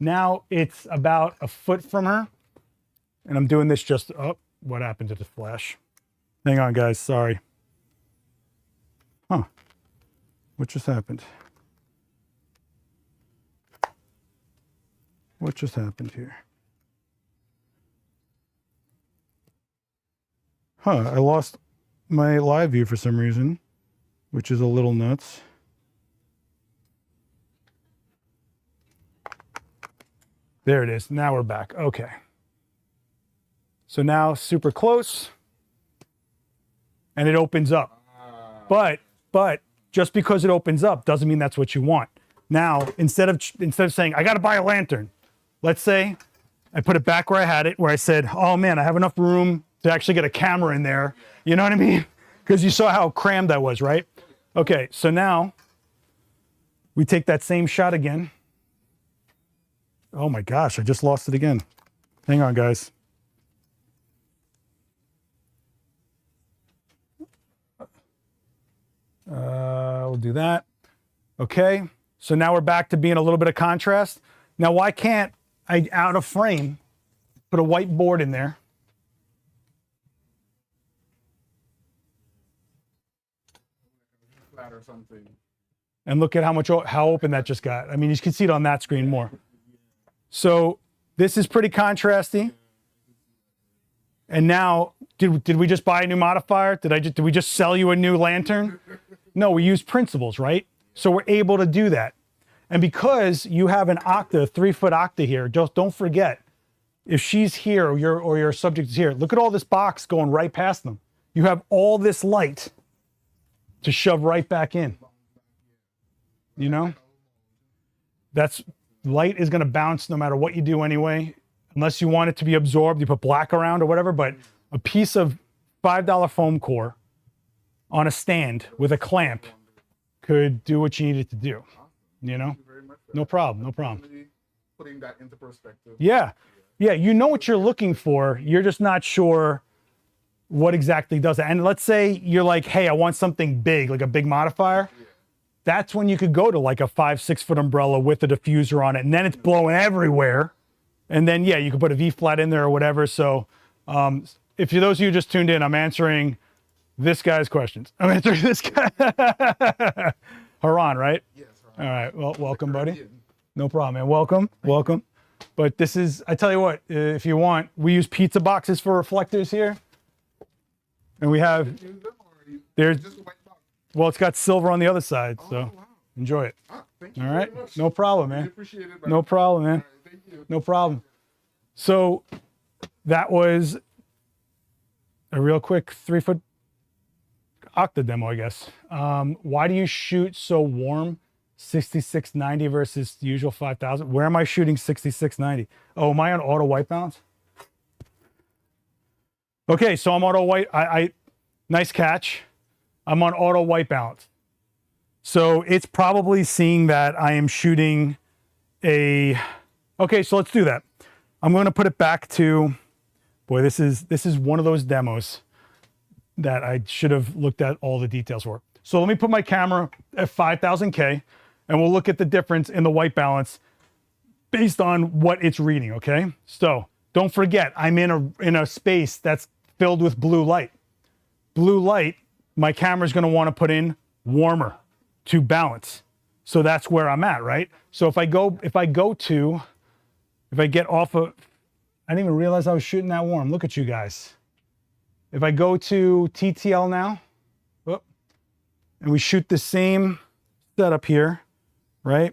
Now it's about a foot from her. And I'm doing this just, what happened to the flash? Hang on, guys, sorry. What just happened? What just happened here? Huh, I lost my live view for some reason, which is a little nuts. There it is. Now we're back. Okay. So now super close and it opens up. But just because it opens up doesn't mean that's what you want. Now, instead of saying, I got to buy a lantern, let's say I put it back where I had it, where I said, oh man, I have enough room to actually get a camera in there. You know what I mean? Because you saw how crammed that was, right? Okay, so now we take that same shot again. Oh my gosh, I just lost it again. Hang on, guys. We'll do that. Okay, so now we're back to being a little bit of contrast. Now, why can't I, out of frame, put a white board in there? Flat or something. And look at how open that just got. I mean, you can see it on that screen more. So this is pretty contrasty. And now, did we just buy a new modifier? Did we just sell you a new lantern? No, we use principles, right? So we're able to do that. And because you have an octa, 3-foot octa here, just don't forget, if she's here or your subject is here, look at all this box going right past them. You have all this light to shove right back in. You know? Light is going to bounce no matter what you do anyway. Unless you want it to be absorbed, you put black around or whatever, but a piece of $5 foam core on a stand with a clamp could do what you need it to do. You know? No problem, no problem. Putting that into perspective. Yeah, you know what you're looking for. You're just not sure what exactly does it. And let's say you're like, hey, I want something big, like a big modifier. Yeah. That's when you could go to like a 5-6 foot umbrella with a diffuser on it, and then it's blowing everywhere. And then, yeah, you could put a V flat in there or whatever. So if you're those of you who just tuned in, I'm answering this guy's questions. I'm answering this guy. Haran, right? Yes. All right. Well, welcome, buddy. No problem, man. Welcome. But this is, I tell you what, if you want, we use pizza boxes for reflectors here. And we have, there's, well, it's got silver on the other side. So enjoy it. Thank you all right. Much. No problem, man. Appreciate it, no problem, man. Thank you. No problem. So that was a real quick 3-foot octa demo, I guess. Why do you shoot so warm 6690 versus the usual 5000? Where am I shooting 6690? Oh, am I on auto white balance? Okay, so I'm auto white. Nice catch. I'm on auto white balance. So it's probably seeing that I am shooting a, okay, so let's do that. I'm going to put it back to, boy, this is one of those demos that I should have looked at all the details for. So let me put my camera at 5000K and we'll look at the difference in the white balance based on what it's reading, okay? So don't forget, I'm in a space that's filled with blue light. Blue light, my camera's gonna wanna put in warmer to balance. So that's where I'm at, right? So if I get off of, I didn't even realize I was shooting that warm. Look at you guys. If I go to TTL now, and we shoot the same setup here, right?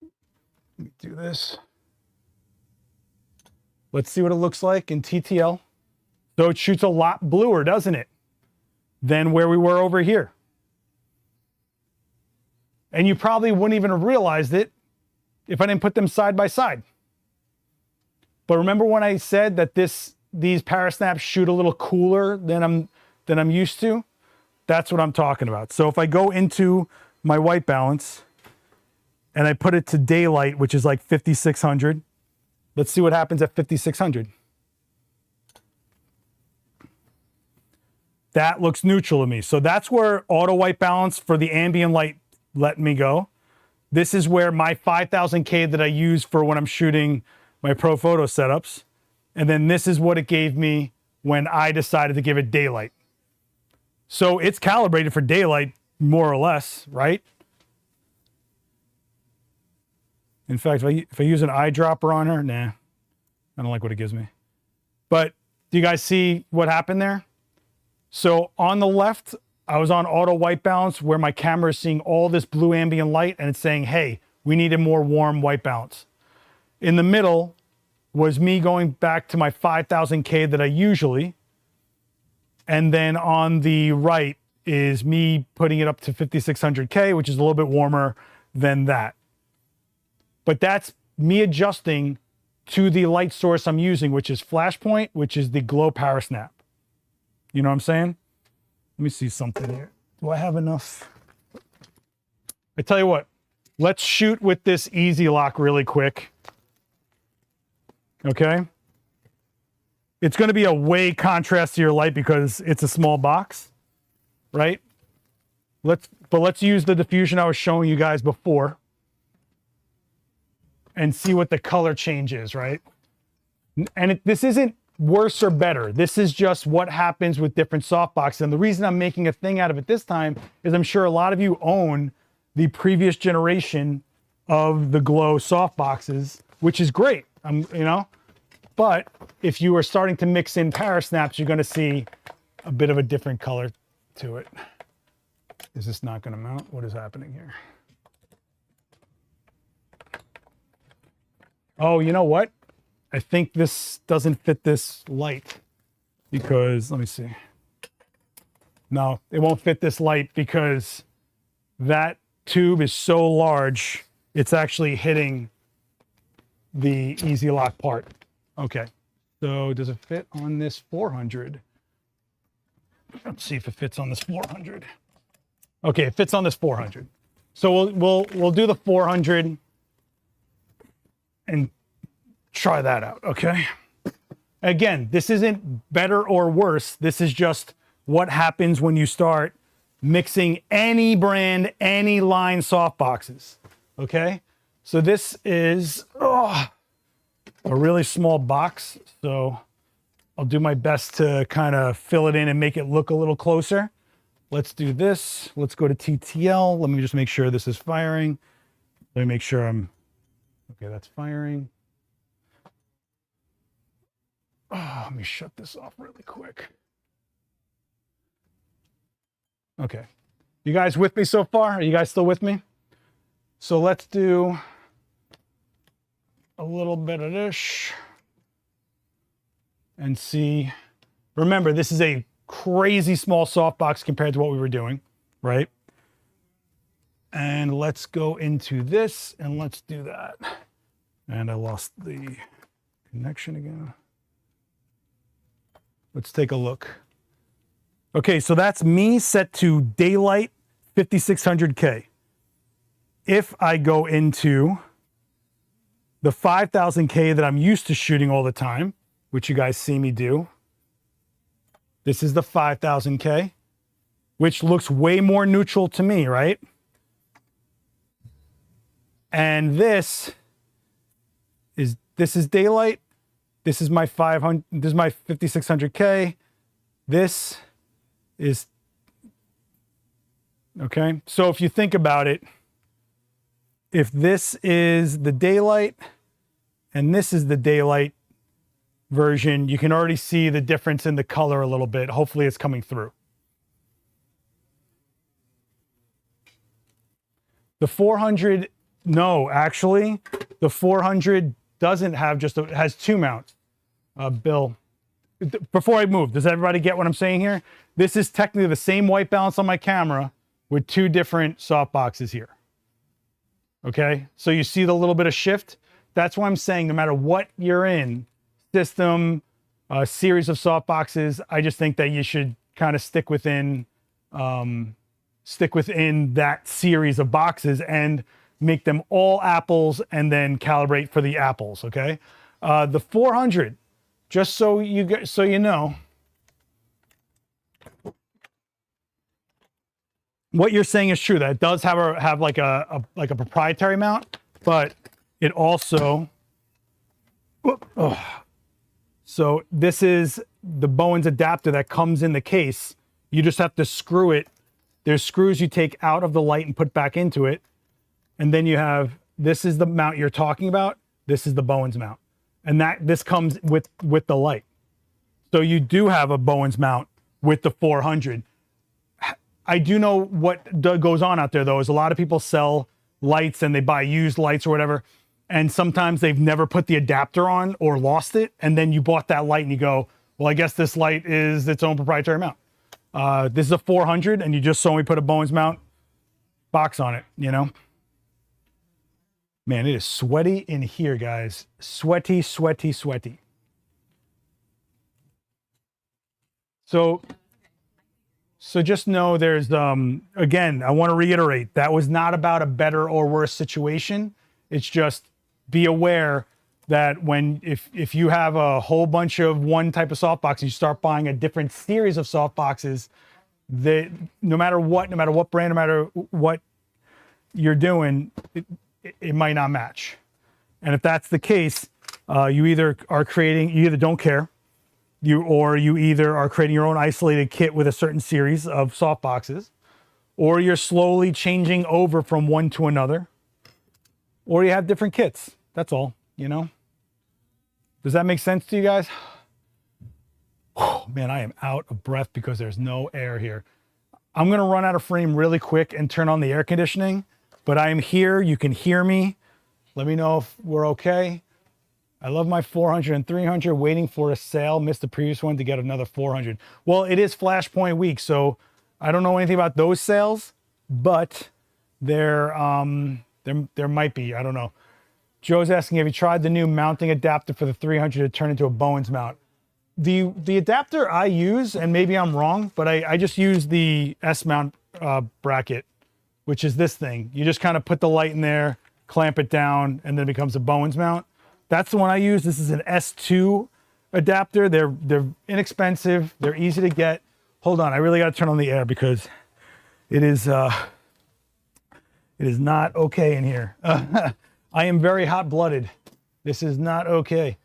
Let me do this. Let's see what it looks like in TTL. So it shoots a lot bluer, doesn't it, than where we were over here. And you probably wouldn't even have realized it if I didn't put them side by side. But remember when I said that these parasnaps shoot a little cooler than I'm used to? That's what I'm talking about. So if I go into my white balance and I put it to daylight, which is like 5600, let's see what happens at 5600. That looks neutral to me. So that's where auto white balance for the ambient light let me go. This is where my 5000K that I use for when I'm shooting my pro photo setups. And then this is what it gave me when I decided to give it daylight. So it's calibrated for daylight more or less, right? In fact, if I use an eyedropper on her, nah, I don't like what it gives me. But do you guys see what happened there? So on the left, I was on auto white balance where my camera is seeing all this blue ambient light and it's saying, hey, we need a more warm white balance. In the middle was me going back to my 5000K that I usually, and then on the right is me putting it up to 5600K, which is a little bit warmer than that. But that's me adjusting to the light source I'm using, which is Flashpoint, which is the Glow Parasnap. You know what I'm saying? Let me see something here. Do I have enough? I tell you what, let's shoot with this Easy Lock really quick. Okay. It's going to be a way contrast to your light because it's a small box, right? Let's use the diffusion I was showing you guys before and see what the color change is, right? And this isn't worse or better. This is just what happens with different softboxes. And the reason I'm making a thing out of it this time is I'm sure a lot of you own the previous generation of the Glow softboxes, which is great. You know, but if you are starting to mix in parasnaps, you're going to see a bit of a different color to it. Is this not going to mount? What is happening here? Oh, you know what? I think this doesn't fit this light because, let me see. No, it won't fit this light because that tube is so large, it's actually hitting the Easy Lock part. Okay, so does it fit on this 400? Let's see if it fits on this 400. Okay, it fits on this 400. So we'll do the 400 and try that out, okay? Again, this isn't better or worse. This is just what happens when you start mixing any brand, any line softboxes, okay? So this is a really small box, so I'll do my best to kind of fill it in and make it look a little closer. Let's do this. Let's go to TTL. Let me just make sure this is firing. Let me make sure okay, that's firing. Oh, let me shut this off really quick. Okay. You guys with me so far? Are you guys still with me? So let's do a little bit of this and see. Remember, this is a crazy small softbox compared to what we were doing, right? And let's go into this and let's do that. And I lost the connection again. Let's take a look. Okay, so that's me set to daylight 5600K. If I go into the 5000K that I'm used to shooting all the time, which you guys see me do, this is the 5000K, which looks way more neutral to me, right? And this is daylight. This is my 500. This is my 5600K. This is okay. So if you think about it, if this is the daylight and this is the daylight version, you can already see the difference in the color a little bit. Hopefully it's coming through. The 400, no, actually, the 400 doesn't have just, it has two mounts. Bill, before I move, does everybody get what I'm saying here? This is technically the same white balance on my camera with two different softboxes here. Okay, so you see the little bit of shift? That's why I'm saying no matter what you're in, system, series of softboxes, I just think that you should kind of stick within that series of boxes and make them all apples and then calibrate for the apples, okay? The 400, just so you know, what you're saying is true. That it does have like a proprietary mount, but it also, so this is the Bowens adapter that comes in the case. You just have to screw it. There's screws you take out of the light and put back into it. And then you have this is the mount you're talking about. This is the Bowens mount. And this comes with the light. So you do have a Bowens mount with the 400. I do know what goes on out there though, is a lot of people sell lights and they buy used lights or whatever. And sometimes they've never put the adapter on or lost it. And then you bought that light and you go, well, I guess this light is its own proprietary mount. This is a 400 and you just saw me put a Bowens mount box on it, you know? Man, it is sweaty in here, guys. Sweaty, sweaty, sweaty. So just know there's, again, I want to reiterate, that was not about a better or worse situation. It's just be aware that if you have a whole bunch of one type of softbox and you start buying a different series of softboxes, no matter what brand, no matter what you're doing, it might not match. And if that's the case, you either don't care, you either are creating your own isolated kit with a certain series of softboxes, or you're slowly changing over from one to another, or you have different kits. That's all, you know? Does that make sense to you guys? Oh, man, I am out of breath because there's no air here. I'm going to run out of frame really quick and turn on the air conditioning, but I am here. You can hear me. Let me know if we're okay. I love my 400 and 300, waiting for a sale. Missed the previous one to get another 400. Well, it is Flashpoint week, so I don't know anything about those sales, but there might be. I don't know. Joe's asking, have you tried the new mounting adapter for the 300 to turn into a Bowens mount? The adapter I use, and maybe I'm wrong, but I just use the S mount bracket, which is this thing. You just kind of put the light in there, clamp it down, and then it becomes a Bowens mount. That's the one I use. This is an S2 adapter. They're inexpensive. They're easy to get. Hold on, I really got to turn on the air because it is not okay in here. I am very hot-blooded. This is not okay.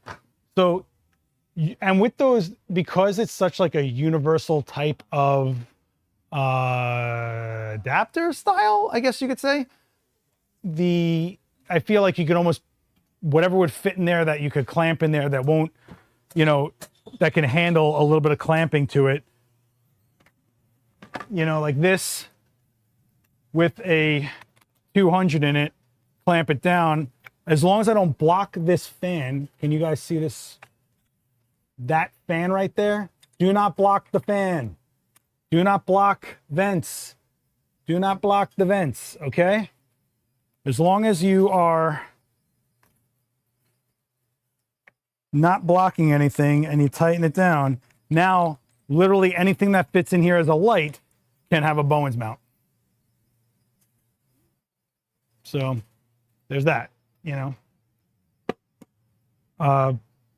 So, and with those, because it's such like a universal type of adapter style, I guess you could say, I feel like you could almost, whatever would fit in there that you could clamp in there that won't, you know, that can handle a little bit of clamping to it. You know, like this with a 200 in it, clamp it down. As long as I don't block this fan, can you guys see this? That fan right there? Do not block the fan. Do not block vents. Do not block the vents, okay? As long as you are not blocking anything and you tighten it down, now literally anything that fits in here as a light can have a Bowens mount. So there's that, you know.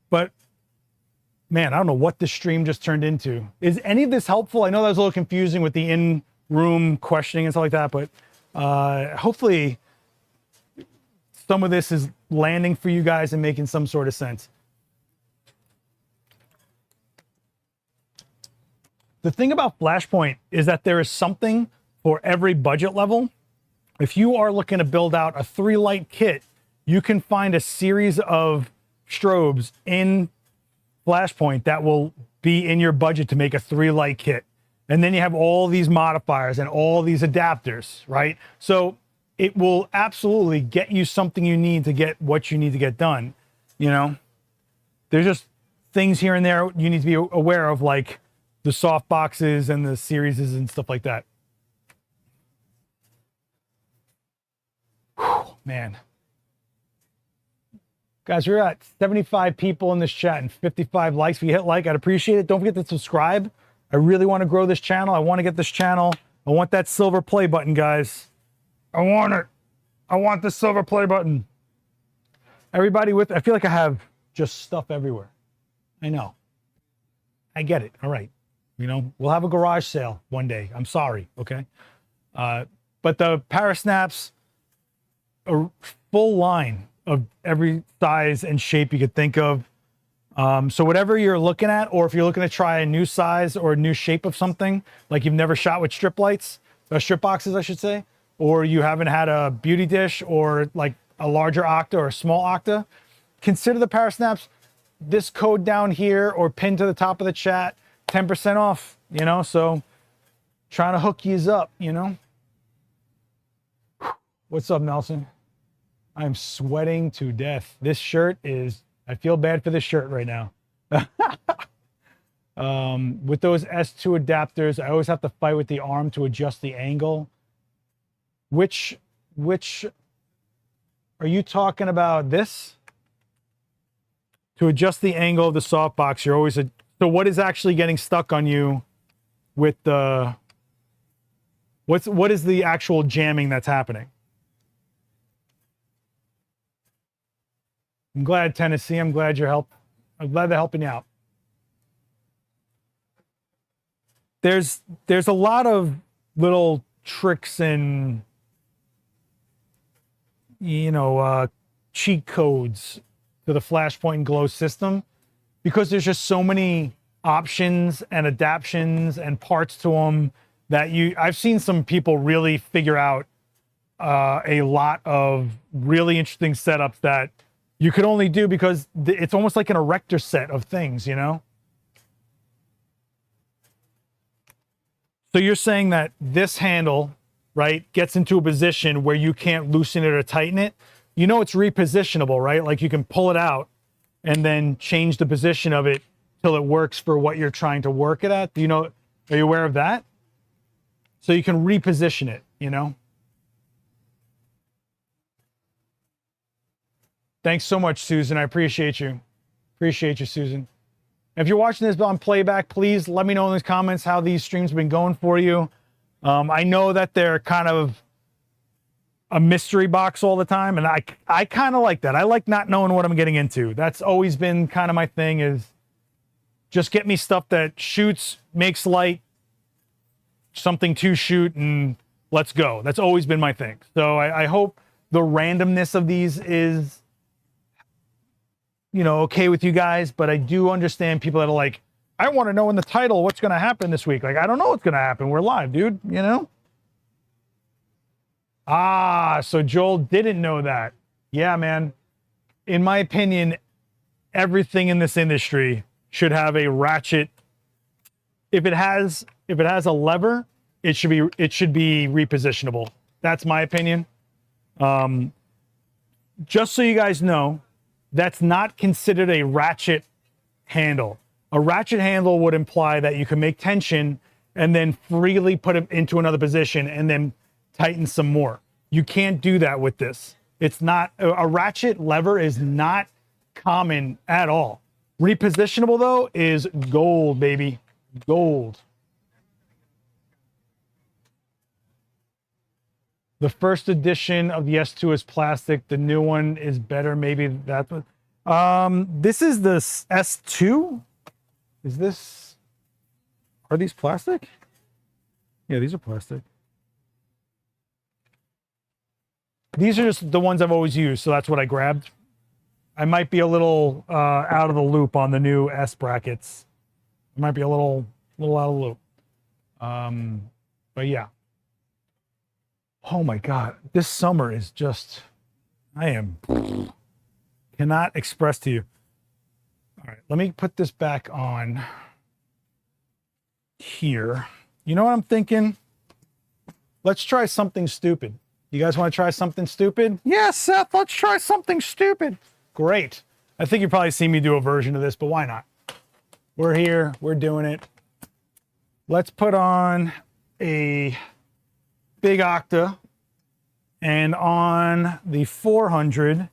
But man, I don't know what this stream just turned into. Is any of this helpful? I know that was a little confusing with the in-room questioning and stuff like that, but hopefully some of this is landing for you guys and making some sort of sense. The thing about Flashpoint is that there is something for every budget level. If you are looking to build out a 3-light kit, you can find a series of strobes in Flashpoint that will be in your budget to make a 3-light kit. And then you have all these modifiers and all these adapters, right? So it will absolutely get you something you need to get what you need to get done. You know, there's just things here and there you need to be aware of, like the soft boxes and the series and stuff like that. Whew, man. Guys, we're at 75 people in this chat and 55 likes. If you hit like, I'd appreciate it. Don't forget to subscribe. I really want to grow this channel. I want to get this channel. I want that silver play button, guys. I want it. I want the silver play button. Everybody I feel like I have just stuff everywhere. I know. I get it. All right. You know, we'll have a garage sale one day. I'm sorry. Okay. But the parasnaps, a full line of every size and shape you could think of. So whatever you're looking at, or if you're looking to try a new size or a new shape of something, like you've never shot with strip lights, strip boxes, I should say, or you haven't had a beauty dish or like a larger octa or a small octa, consider the parasnaps. This code down here or pinned to the top of the chat, 10% off, you know, so trying to hook yous up, you know. What's up, Nelson? I'm sweating to death. This shirt is, I feel bad for this shirt right now. With those S2 adapters, I always have to fight with the arm to adjust the angle. Which are you talking about? This? To adjust the angle of the softbox, you're always so what is actually getting stuck on you with the, what is the actual jamming that's happening? I'm glad, Tennessee. I'm glad I'm glad they're helping you out. There's a lot of little tricks and, you know, cheat codes to the Flashpoint and Glow system, because there's just so many options and adaptions and parts to them that I've seen some people really figure out a lot of really interesting setups that you could only do because it's almost like an erector set of things, you know? So you're saying that this handle, right, gets into a position where you can't loosen it or tighten it. You know it's repositionable, right? Like you can pull it out and then change the position of it till it works for what you're trying to work it at. Do you know, are you aware of that? So you can reposition it, you know? Thanks so much, Susan. I appreciate you. Appreciate you, Susan. If you're watching this on playback, please let me know in the comments how these streams have been going for you. I know that they're kind of a mystery box all the time, and I kind of like that. I like not knowing what I'm getting into. That's always been kind of my thing, is just get me stuff that shoots, makes light, something to shoot, and let's go. That's always been my thing. So I hope the randomness of these is, you know, okay with you guys, but I do understand people that are like, I want to know in the title what's going to happen this week. Like, I don't know what's going to happen. We're live, dude, you know? Ah, so Joel didn't know that. Yeah, man. In my opinion, everything in this industry should have a ratchet. If it has a lever, it should be repositionable. That's my opinion. Just so you guys know, that's not considered a ratchet handle. A ratchet handle would imply that you can make tension and then freely put it into another position and then tighten some more. You can't do that with this. It's not, a ratchet lever is not common at all. Repositionable though is gold, baby. Gold. The first edition of the S2 is plastic. The new one is better. Maybe that's what. This is the S2. Is this? Are these plastic? Yeah, these are plastic. These are just the ones I've always used, so that's what I grabbed. I might be a little out of the loop on the new S brackets. I might be a little out of the loop. But yeah. Oh my God, this summer is just, cannot express to you. All right, let me put this back on here. You know what I'm thinking? Let's try something stupid. You guys want to try something stupid? Yeah, Seth, let's try something stupid. Great. I think you've probably seen me do a version of this, but why not? We're here, we're doing it. Let's put on a big octa, and on the 400,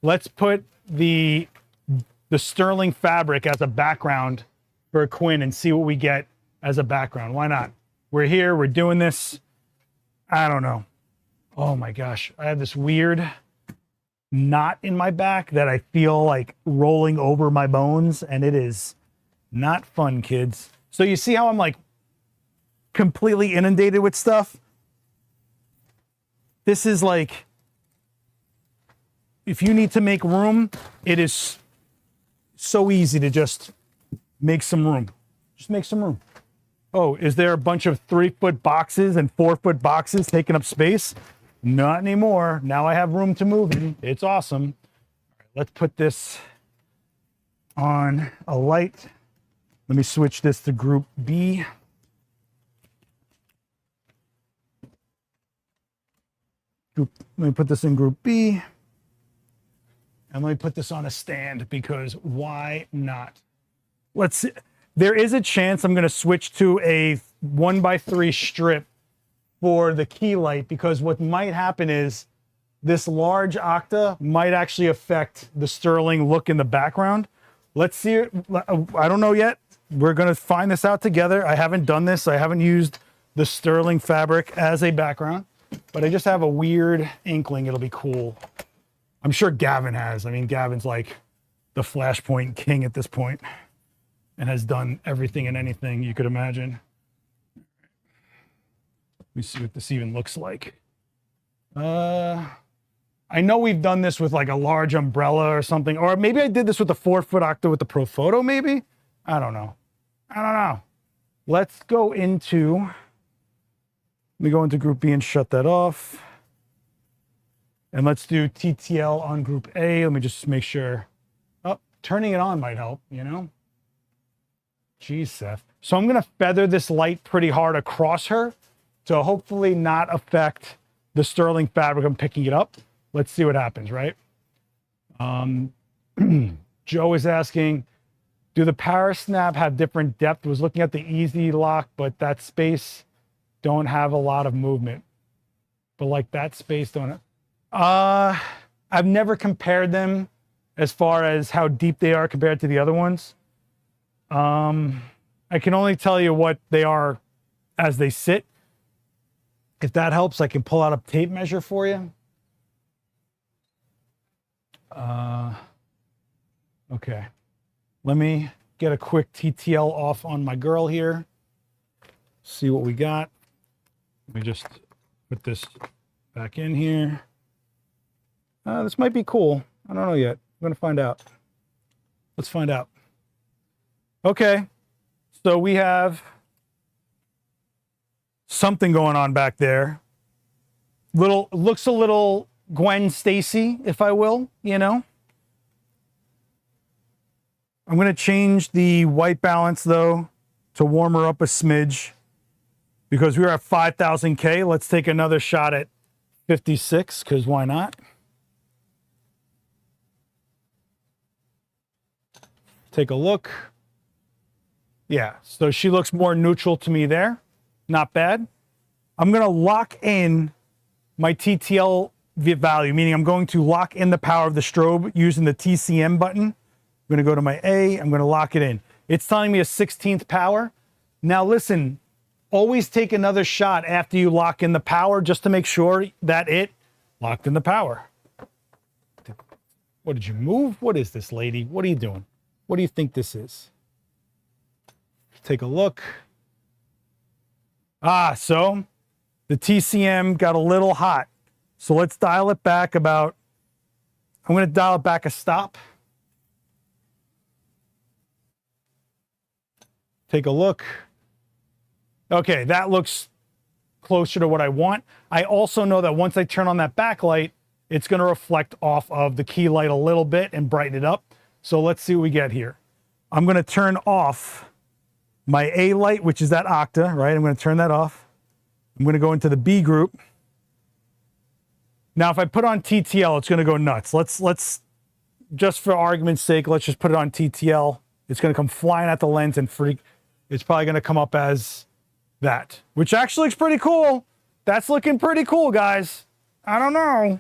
let's put the sterling fabric as a background for a Quinn and see what we get as a background. Why not? We're here, we're doing this. I don't know. Oh my gosh, I have this weird knot in my back that I feel like rolling over my bones, and it is not fun, kids. So you see how I'm like completely inundated with stuff? This is like, if you need to make room, it is so easy to just make some room. Just make some room. Oh, is there a bunch of 3-foot boxes and 4-foot boxes taking up space? Not anymore. Now I have room to move in. It's awesome. Let's put this on a light. Let me switch this to group B. Let me put this in group B. And let me put this on a stand because why not? Let's see. There is a chance I'm going to switch to a 1x3 strip for the key light because what might happen is this large octa might actually affect the sterling look in the background. Let's see it. I don't know yet. We're going to find this out together. I haven't done this. I haven't used the sterling fabric as a background, but I just have a weird inkling it'll be cool. I'm sure Gavin has. I mean, Gavin's like the Flashpoint king at this point and has done everything and anything you could imagine. Let me see what this even looks like. I know we've done this with like a large umbrella or something, or maybe I did this with the 4-foot octa with the Pro Photo, maybe? I don't know. Let's go into, let me go into group B and shut that off. And let's do TTL on group A. Let me just make sure. Oh, turning it on might help, you know? Geez, Seth. So I'm going to feather this light pretty hard across her to hopefully not affect the sterling fabric. I'm picking it up. Let's see what happens, right? Joe is asking, do the parasnap have different depth? Was looking at the easy lock, but that space don't have a lot of movement. But like that space don't. I've never compared them as far as how deep they are compared to the other ones. I can only tell you what they are as they sit. If that helps, I can pull out a tape measure for you. Okay. Let me get a quick TTL off on my girl here. See what we got. Let me just put this back in here. This might be cool. I don't know yet. I'm going to find out. Let's find out. Okay. So we have something going on back there. Looks a little Gwen Stacy, if I will, you know. I'm going to change the white balance though to warm her up a smidge because we were at 5,000K. Let's take another shot at 56 because why not? Take a look. Yeah, so she looks more neutral to me there. Not bad. I'm going to lock in my TTL value, meaning I'm going to lock in the power of the strobe using the TCM button. I'm going to go to my A. I'm going to lock it in. It's telling me a 16th power. Now listen, always take another shot after you lock in the power just to make sure that it locked in the power. What, did you move? What is this, lady? What are you doing? What do you think this is? Take a look. So the TCM got a little hot. So let's dial it back about, I'm going to dial it back a stop. Take a look. Okay, that looks closer to what I want. I also know that once I turn on that backlight, it's going to reflect off of the key light a little bit and brighten it up. So let's see what we get here. I'm going to turn off my A light, which is that octa, right? I'm going to turn that off. I'm going to go into the B group. Now, if I put on TTL, it's going to go nuts. Let's just for argument's sake, let's just put it on TTL. It's going to come flying at the lens and freak. It's probably going to come up as that, which actually looks pretty cool. That's looking pretty cool, guys. I don't know.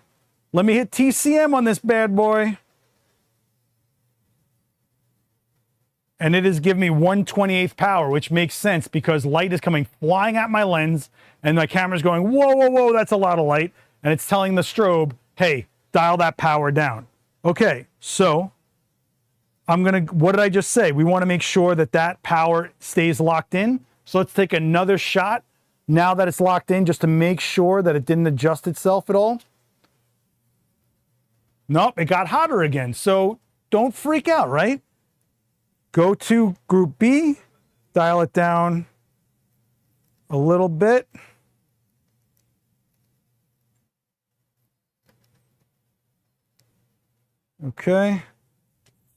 Let me hit TCM on this bad boy. And it is giving me 1/28th power, which makes sense because light is coming flying at my lens and my camera's going, whoa, whoa, whoa, that's a lot of light. And it's telling the strobe, hey, dial that power down. Okay, so what did I just say? We want to make sure that that power stays locked in. So let's take another shot now that it's locked in just to make sure that it didn't adjust itself at all. Nope, it got hotter again. So don't freak out, right? Go to group B, dial it down a little bit. Okay.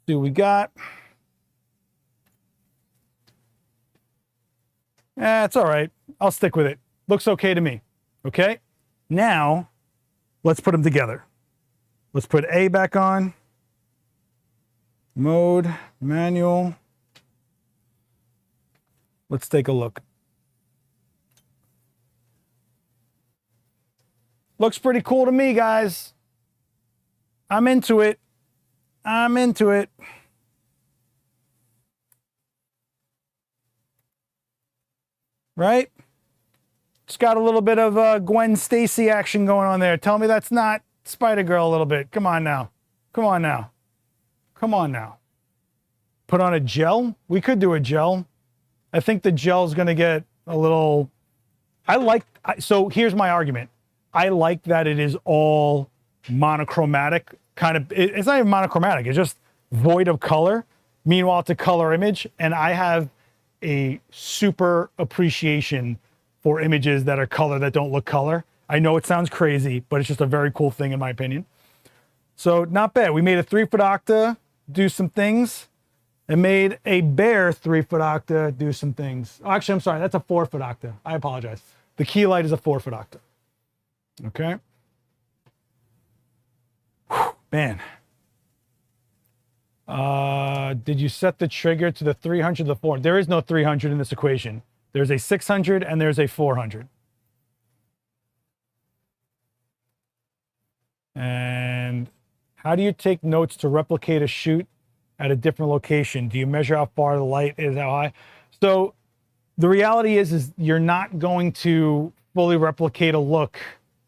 See what we got. It's all right. I'll stick with it. Looks okay to me. Okay. Now, let's put them together. Let's put A back on. Mode, manual. Let's take a look. Looks pretty cool to me, guys. I'm into it. I'm into it. Right? It's got a little bit of Gwen Stacy action going on there. Tell me that's not Spider-Girl a little bit. Come on now. Come on now. Come on now. Put on a gel? We could do a gel. I think the gel's going to get a little... So here's my argument. I like that it is all monochromatic. It's not even monochromatic. It's just void of color. Meanwhile, it's a color image. And I have a super appreciation for images that are color that don't look color. I know it sounds crazy, but it's just a very cool thing in my opinion. So not bad. We made a 3-foot octa do some things, and made a bare 3-foot octa do some things. Oh, actually, I'm sorry. That's a 4-foot octa. I apologize. The key light is a 4-foot octa. Okay. Whew, man. Did you set the trigger to the 300 or the 400? There is no 300 in this equation. There's a 600 and there's a 400. And how do you take notes to replicate a shoot at a different location? Do you measure how far the light is, how high? So the reality is you're not going to fully replicate a look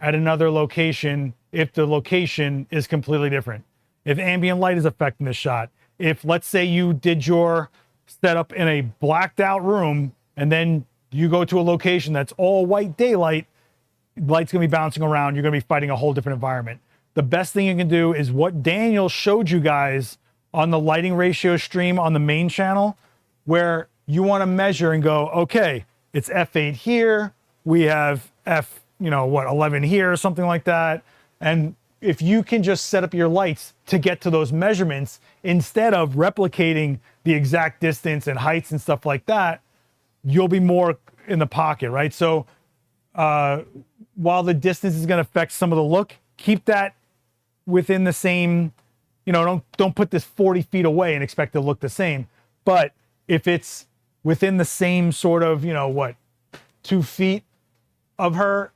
at another location if the location is completely different. If ambient light is affecting the shot, if let's say you did your setup in a blacked out room and then you go to a location that's all white daylight, light's gonna be bouncing around, you're gonna be fighting a whole different environment. The best thing you can do is what Daniel showed you guys on the lighting ratio stream on the main channel, where you wanna measure and go, okay, it's F8 here, we have F11 here or something like that. And if you can just set up your lights to get to those measurements instead of replicating the exact distance and heights and stuff like that, you'll be more in the pocket, right? So while the distance is going to affect some of the look, keep that within the same, don't put this 40 feet away and expect it to look the same. But if it's within the same sort of, 2 feet of her,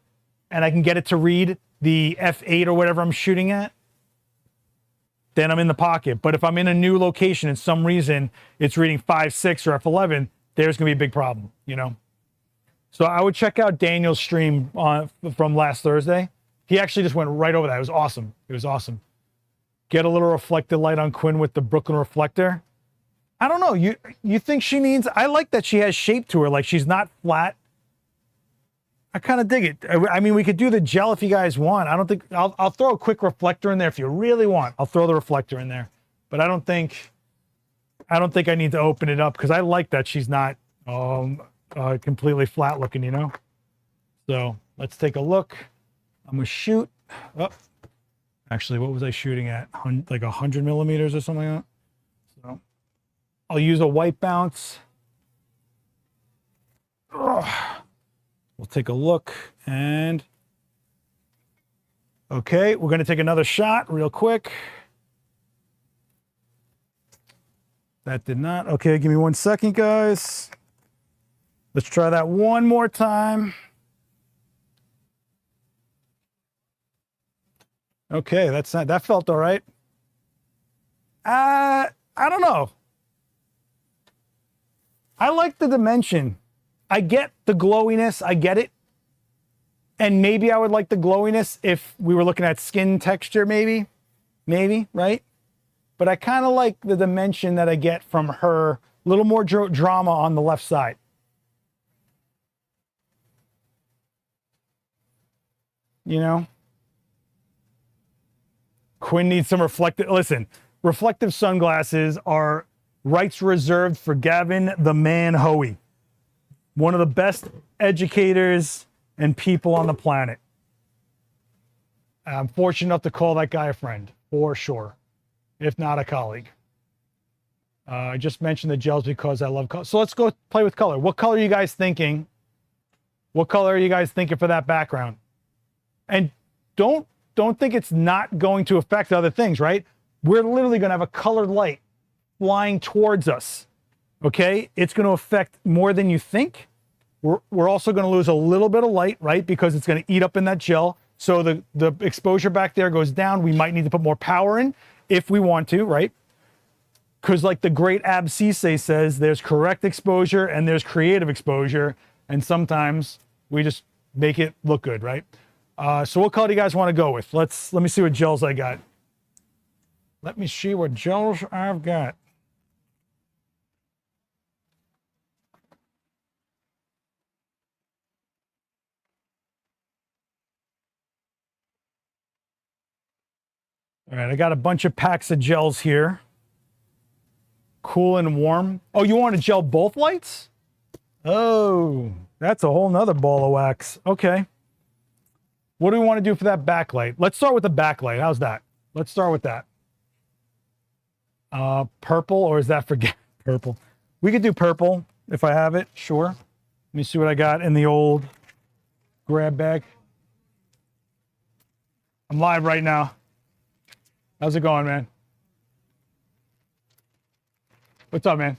and I can get it to read the F8 or whatever I'm shooting at, then I'm in the pocket. But if I'm in a new location and some reason it's reading 5.6 or F11, there's gonna be a big problem, So I would check out Daniel's stream from last Thursday. He actually just went right over that. It was awesome. It was awesome. Get a little reflected light on Quinn with the Brooklyn reflector. I don't know. You think she needs? I like that she has shape to her. Like she's not flat. I kind of dig it. I mean, we could do the gel if you guys want. I don't think I'll throw a quick reflector in there if you really want. I'll throw the reflector in there, but I don't think I need to open it up because I like that she's not completely flat looking, So let's take a look. I'm gonna shoot. Oh, actually, what was I shooting at? Like 100 millimeters or something like that. So I'll use a white bounce. Ugh. We'll take a look and okay, we're going to take another shot real quick. That did not. Okay, give me 1 second, guys. Let's try that one more time. Okay, that felt all right. I don't know. I like the dimension. I get the glowiness, I get it. And maybe I would like the glowiness if we were looking at skin texture, maybe, right? But I kind of like the dimension that I get from her, a little more drama on the left side. Quinn needs some reflective sunglasses are rights reserved for Gavin the Man Hoey. One of the best educators and people on the planet. I'm fortunate enough to call that guy a friend, for sure. if not a colleague. I just mentioned the gels because I love color. So let's go play with color. What color are you guys thinking? What color are you guys thinking for that background? And don't think it's not going to affect other things, right? We're literally going to have a colored light flying towards us. Okay? It's going to affect more than you think. We're also going to lose a little bit of light, right? Because it's going to eat up in that gel. So the exposure back there goes down. We might need to put more power in if we want to, right? Because like the great Ab Cisse says, there's correct exposure and there's creative exposure. And sometimes we just make it look good, right? So what color do you guys want to go with? Let me see what gels I got. Let me see what gels I've got. All right, I got a bunch of packs of gels here. Cool and warm. Oh, you want to gel both lights? Oh, that's a whole nother ball of wax. Okay. What do we want to do for that backlight? Let's start with the backlight. How's that? Let's start with that. Purple, or is that forget purple? We could do purple if I have it. Sure. Let me see what I got in the old grab bag. I'm live right now. How's it going, man? What's up, man?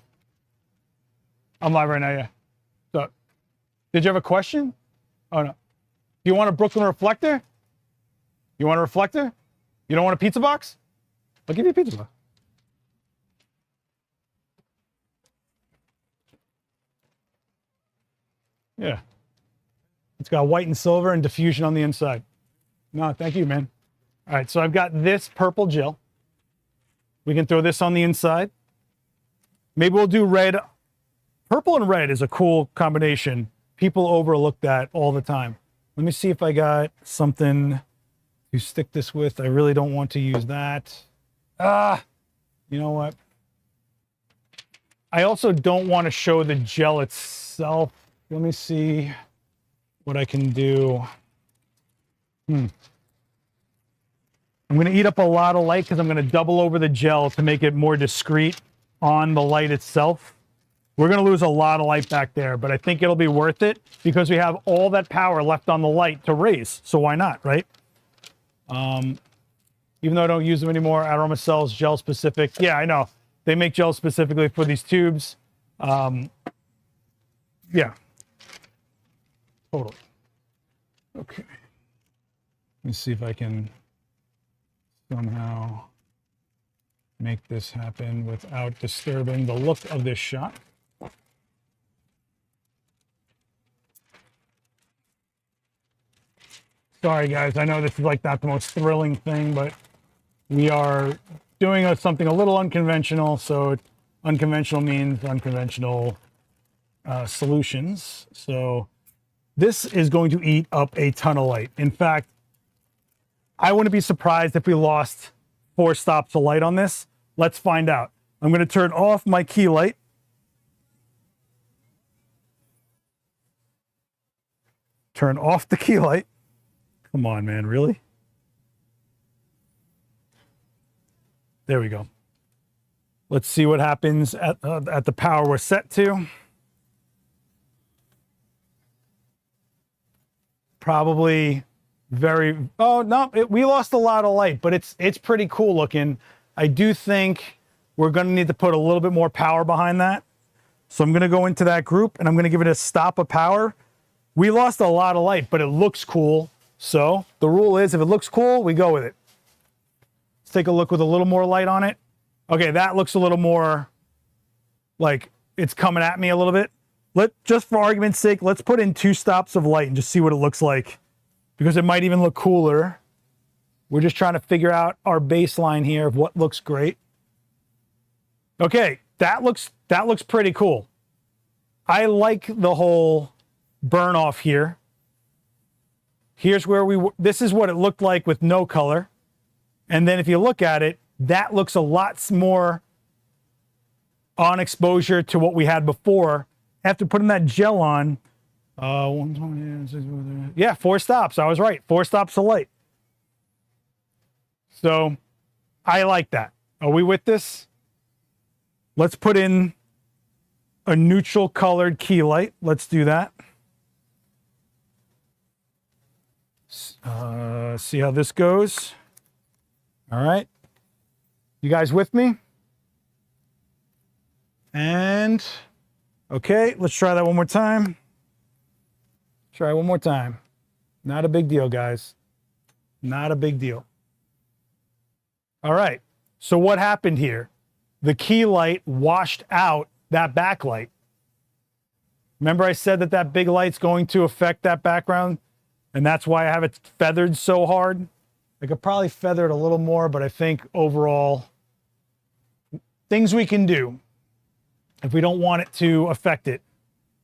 I'm live right now, yeah. What's up? Did you have a question? Oh, no. You want a Brooklyn reflector? You want a reflector? You don't want a pizza box? I'll give you a pizza box. Yeah. It's got white and silver and diffusion on the inside. No, thank you, man. All right, so I've got this purple gel. We can throw this on the inside. Maybe we'll do red. Purple and red is a cool combination. People overlook that all the time. Let me see if I got something to stick this with. I really don't want to use that. You know what? I also don't want to show the gel itself. Let me see what I can do. I'm going to eat up a lot of light because I'm going to double over the gel to make it more discreet on the light itself. We're going to lose a lot of light back there, but I think it'll be worth it because we have all that power left on the light to raise. So why not, right? Even though I don't use them anymore, Adorama sells gel specific. Yeah, I know. They make gel specifically for these tubes. Yeah. Totally. Okay. Let me see if I can somehow make this happen without disturbing the look of this shot. Sorry guys, I know this is like not the most thrilling thing, but we are doing something a little unconventional. So unconventional means unconventional solutions. So this is going to eat up a ton of light. In fact, I wouldn't be surprised if we lost 4 stops of light on this. Let's find out. I'm going to turn off my key light. Turn off the key light. Come on, man, really? There we go. Let's see what happens at the power we're set to. Probably very, oh no, we lost a lot of light, but it's pretty cool looking. I do think we're gonna need to put a little bit more power behind that. So I'm gonna go into that group and I'm gonna give it a stop of power. We lost a lot of light, but it looks cool. So the rule is if it looks cool, we go with it. Let's take a look with a little more light on it. Okay, that looks a little more like it's coming at me a little bit. Just for argument's sake, let's put in 2 stops of light and just see what it looks like, because it might even look cooler. We're just trying to figure out our baseline here of what looks great. Okay, that looks pretty cool. I like the whole burn off here. Here's where this is what it looked like with no color. And then if you look at it, that looks a lot more on exposure to what we had before. After putting that gel on, yeah, 4 stops. I was right. 4 stops of light. So I like that. Are we with this? Let's put in a neutral colored key light. Let's do that. See how this goes. All right. You guys with me? And okay, let's try that one more time. Try one more time. Not a big deal, guys. Not a big deal. All right. So what happened here? The key light washed out that backlight. Remember I said that that big light's going to affect that background? And that's why I have it feathered so hard. I could probably feather it a little more, but I think overall, things we can do if we don't want it to affect it.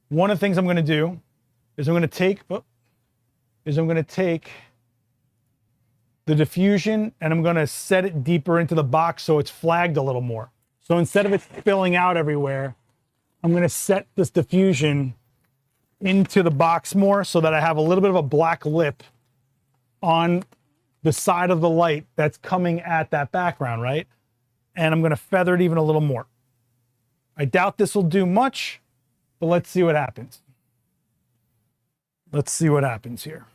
One of the things I'm going to do is I'm going to take the diffusion and I'm going to set it deeper into the box so it's flagged a little more. So instead of it spilling out everywhere, I'm going to set this diffusion into the box more so that I have a little bit of a black lip on the side of the light that's coming at that background, right? And I'm going to feather it even a little more. I doubt this will do much, but let's see what happens. Let's see what happens here.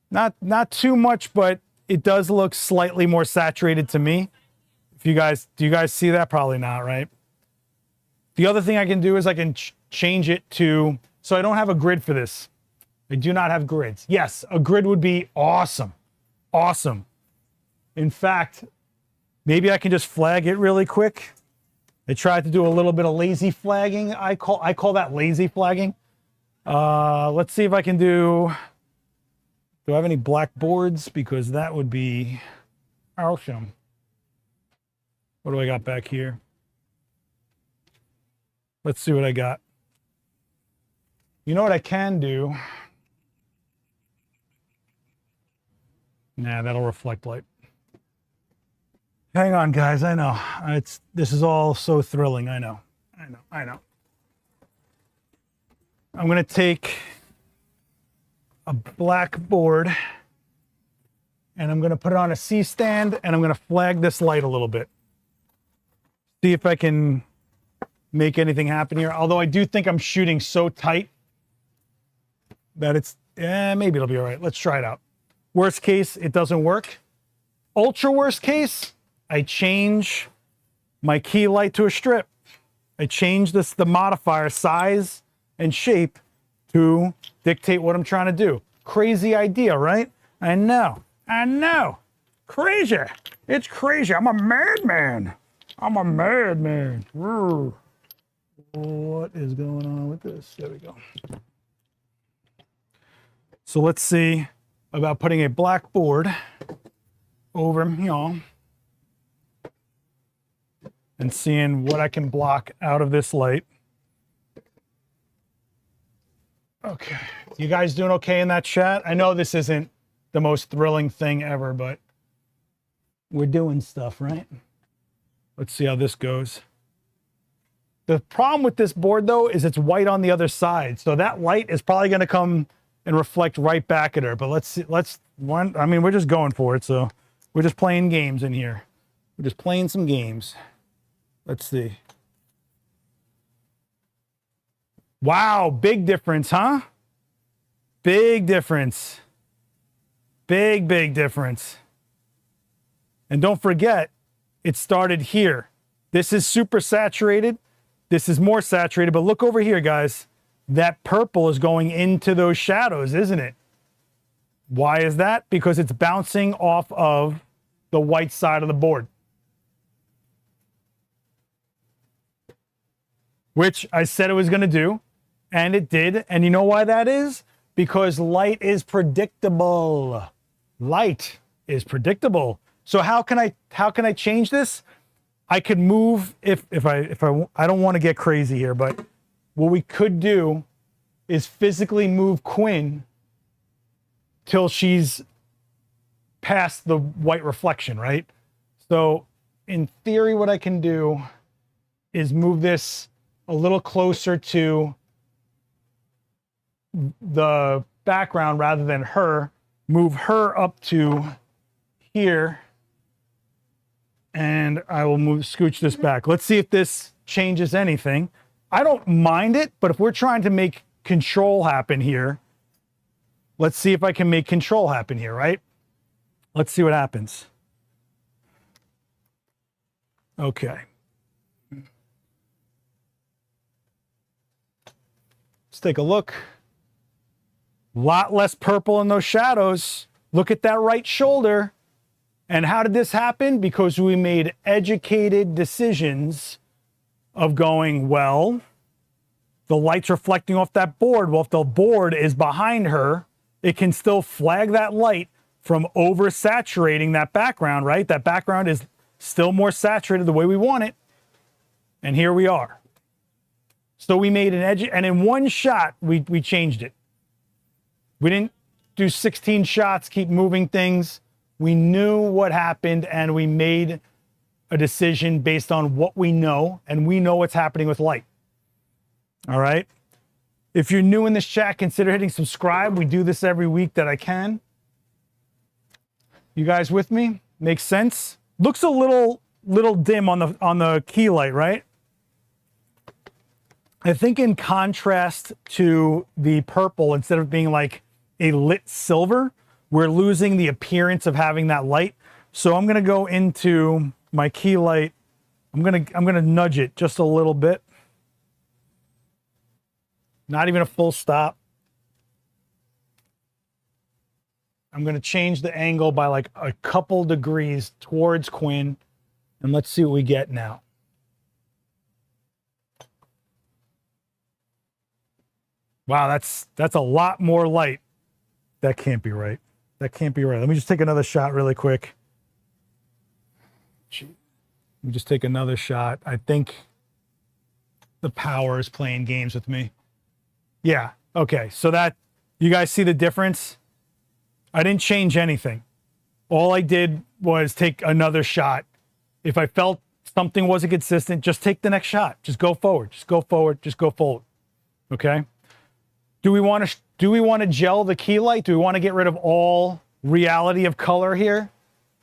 Not too much, but it does look slightly more saturated to me. If you guys, do you guys see that? Probably not, right? The other thing I can do is I can change it to, so I don't have a grid for this. I do not have grids. Yes, a grid would be awesome. Awesome. In fact, maybe I can just flag it really quick. I tried to do a little bit of lazy flagging. I call that lazy flagging. Let's see if I can do I have any black boards? Because that would be awesome. What do I got back here? Let's see what I got. You know what I can do? Nah, that'll reflect light. Hang on, guys. I know. This is all so thrilling. I know. I'm going to take a black board and I'm going to put it on a C-stand and I'm going to flag this light a little bit. See if I can make anything happen here. Although I do think I'm shooting so tight that it's, maybe it'll be all right. Let's try it out. Worst case, it doesn't work. Ultra worst case, I change my key light to a strip. I change the modifier size and shape to dictate what I'm trying to do. Crazy idea, right? I know. Crazy. It's crazy. I'm a madman. What is going on with this? There we go. So let's see about putting a black board over here and seeing what I can block out of this light. Okay, you guys doing okay in that chat? I know this isn't the most thrilling thing ever, but we're doing stuff, right? Let's see how this goes. The problem with this board though is it's white on the other side. So that light is probably gonna come and reflect right back at her. But let's see, we're just going for it. So we're just playing games in here. We're just playing some games. Let's see. Wow, big difference, huh? Big difference. Big difference. And don't forget, it started here. This is super saturated. This is more saturated, but look over here, guys. That purple is going into those shadows, isn't it? Why is that? Because it's bouncing off of the white side of the board. Which I said it was going to do, and it did. And you know why that is? Because light is predictable. Light is predictable. So how can I change this? I could move if I don't want to get crazy here, but what we could do is physically move Quinn till she's past the white reflection, right? So in theory, what I can do is move this a little closer to the background rather than her, move her up to here, and I will scooch this back. Let's see if this changes anything. I don't mind it, but if we're trying to make control happen here, let's see if I can make control happen here, right? Let's see what happens. Okay. Let's take a look. A lot less purple in those shadows. Look at that right shoulder. And how did this happen? Because we made educated decisions of going, well, the light's reflecting off that board. Well, if the board is behind her, it can still flag that light from oversaturating that background, right? That background is still more saturated the way we want it. And here we are. So we made an edge, and in one shot, we changed it. We didn't do 16 shots, keep moving things. We knew what happened, and we made a decision based on what we know, and we know what's happening with light. All right? If you're new in this chat, consider hitting subscribe. We do this every week that I can. You guys with me? Makes sense? Looks a little dim on the key light, right? I think in contrast to the purple, instead of being like a lit silver, we're losing the appearance of having that light. So I'm gonna go into my key light. I'm gonna nudge it just a little bit. Not even a full stop. I'm gonna change the angle by like a couple degrees towards Quinn, and let's see what we get now. Wow, that's a lot more light. That can't be right. That can't be right. Let me just take another shot really quick. Let me just take another shot. I think the power is playing games with me. Yeah, okay. So that, you guys see the difference? I didn't change anything. All I did was take another shot. If I felt something wasn't consistent, just take the next shot. Just go forward. Just go forward. Just go forward. Okay? Do we want to gel the key light? Do we want to get rid of all reality of color here?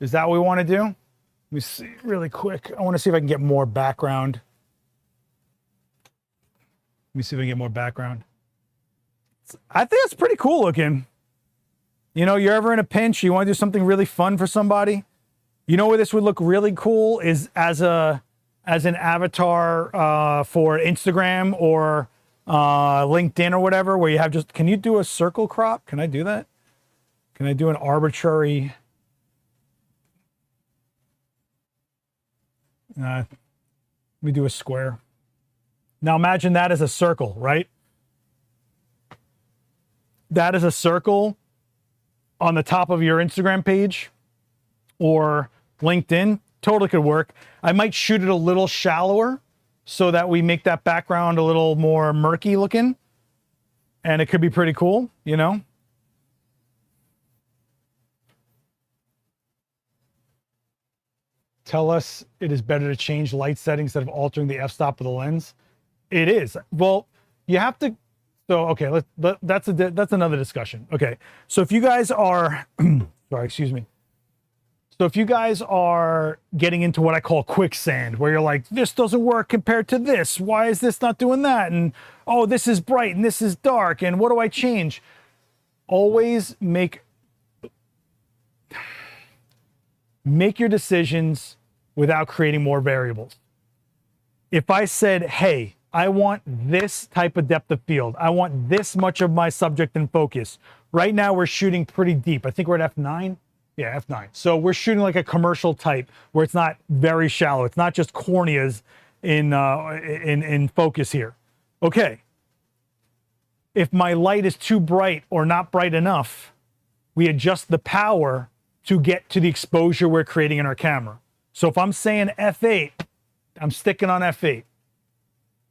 Is that what we want to do? Let me see really quick. I want to see if I can get more background. Let me see if I can get more background. I think it's pretty cool looking. You know, you're ever in a pinch, you want to do something really fun for somebody. You know where this would look really cool is as an avatar for Instagram or LinkedIn or whatever, where you have just, can you do a circle crop? Can I do that? Can I do an arbitrary? Let me do a square. Now imagine that as a circle, right? That is a circle on the top of your Instagram page or LinkedIn. Totally could work. I might shoot it a little shallower so that we make that background a little more murky looking. And it could be pretty cool, you know? Tell us it is better to change light settings instead of altering the f-stop of the lens. It is. Well, you have to. So, okay, that's another discussion. Okay, so if you guys are, sorry, excuse me. So if you guys are getting into what I call quicksand, where you're like, this doesn't work compared to this. Why is this not doing that? And, oh, this is bright and this is dark. And what do I change? Always make your decisions without creating more variables. If I said, hey, I want this type of depth of field. I want this much of my subject in focus. Right now we're shooting pretty deep. I think we're at f9. Yeah, f9. So we're shooting like a commercial type where it's not very shallow. It's not just corneas in focus here. Okay. If my light is too bright or not bright enough, we adjust the power to get to the exposure we're creating in our camera. So if I'm saying f8, I'm sticking on f8.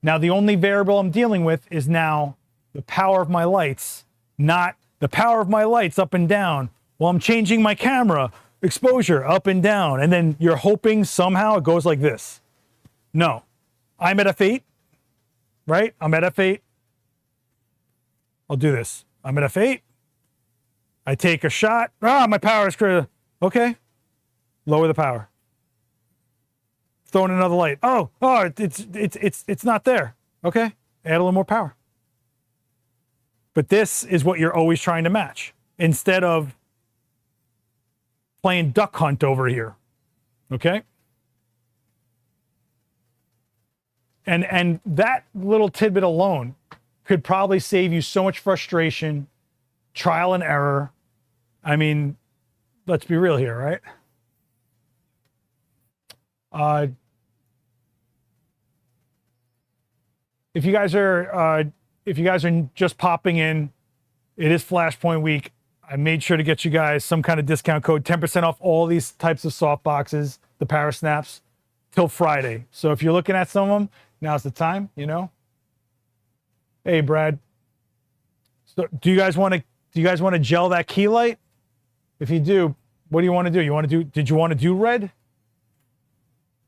Now the only variable I'm dealing with is now the power of my lights, not the power of my lights up and down. Well, I'm changing my camera exposure up and down, and then you're hoping somehow it goes like this. No, I'm at f8, right? I'm at f8. I'll do this. I'm at f8. I take a shot. Ah, my power is critical. Okay. Lower the power. Throw in another light. Oh, it's not there. Okay. Add a little more power. But this is what you're always trying to match instead of playing duck hunt over here. Okay. And that little tidbit alone could probably save you so much frustration, trial and error. I mean, let's be real here, right? If you guys are just popping in, it is Flashpoint week. I made sure to get you guys some kind of discount code, 10% off all these types of soft boxes, the parasnaps, till Friday. So if you're looking at some of them, now's the time, you know. Hey, Brad. So do you guys want to gel that key light? If you do, what do you want to do? Did you want to do red?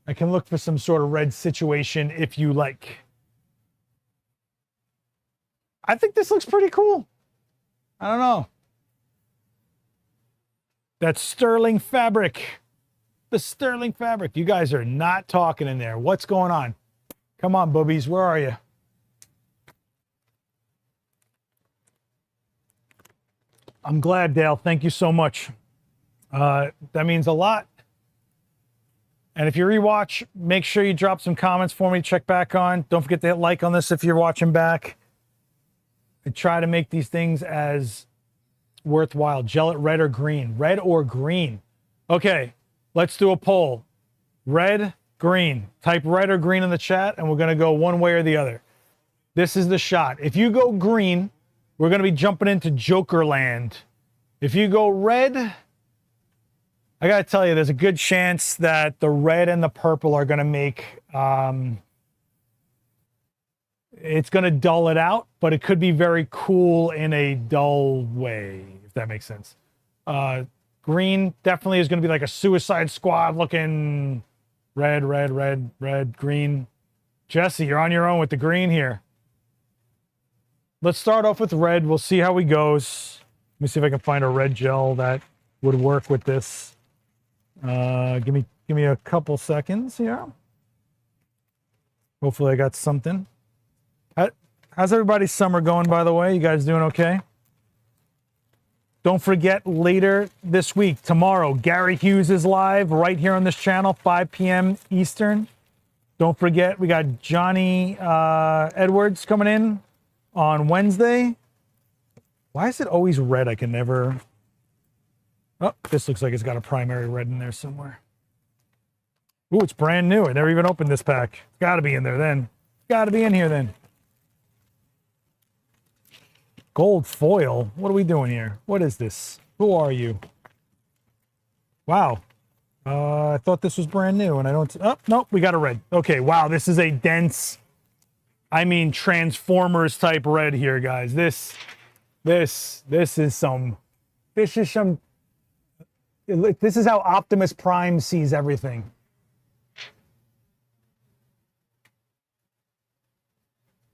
I can look for some sort of red situation if you like. I think this looks pretty cool. I don't know. That sterling fabric. The sterling fabric. You guys are not talking in there. What's going on? Come on, boobies. Where are you? I'm glad, Dale. Thank you so much. That means a lot. And if you rewatch, make sure you drop some comments for me to check back on. Don't forget to hit like on this if you're watching back. I try to make these things as worthwhile. Gel it red or green. Red or green. Okay, let's do a poll. Red, green. Type red or green in the chat, and we're going to go one way or the other. This is the shot. If you go green, we're going to be jumping into Joker land. If you go red, I got to tell you, there's a good chance that the red and the purple are going to make... it's going to dull it out, but it could be very cool in a dull way, if that makes sense. Green definitely is going to be like a Suicide Squad looking red, red, red, red, green. Jesse, you're on your own with the green here. Let's start off with red. We'll see how he goes. Let me see if I can find a red gel that would work with this. Give me a couple seconds here. Hopefully I got something. How's everybody's summer going, by the way? You guys doing okay? Don't forget, later this week, tomorrow, Gary Hughes is live right here on this channel, 5 p.m. Eastern. Don't forget, we got Johnny Edwards coming in on Wednesday. Why is it always red? I can never... Oh, this looks like it's got a primary red in there somewhere. Ooh, it's brand new. I never even opened this pack. It's got to be in there then. Got to be in here then. Gold foil? What are we doing here? What is this? Who are you? Wow. I thought this was brand new and I don't... Oh, nope, we got a red. Okay, wow, this is a dense... I mean, Transformers type red here, guys. This is some... This is some... This is how Optimus Prime sees everything.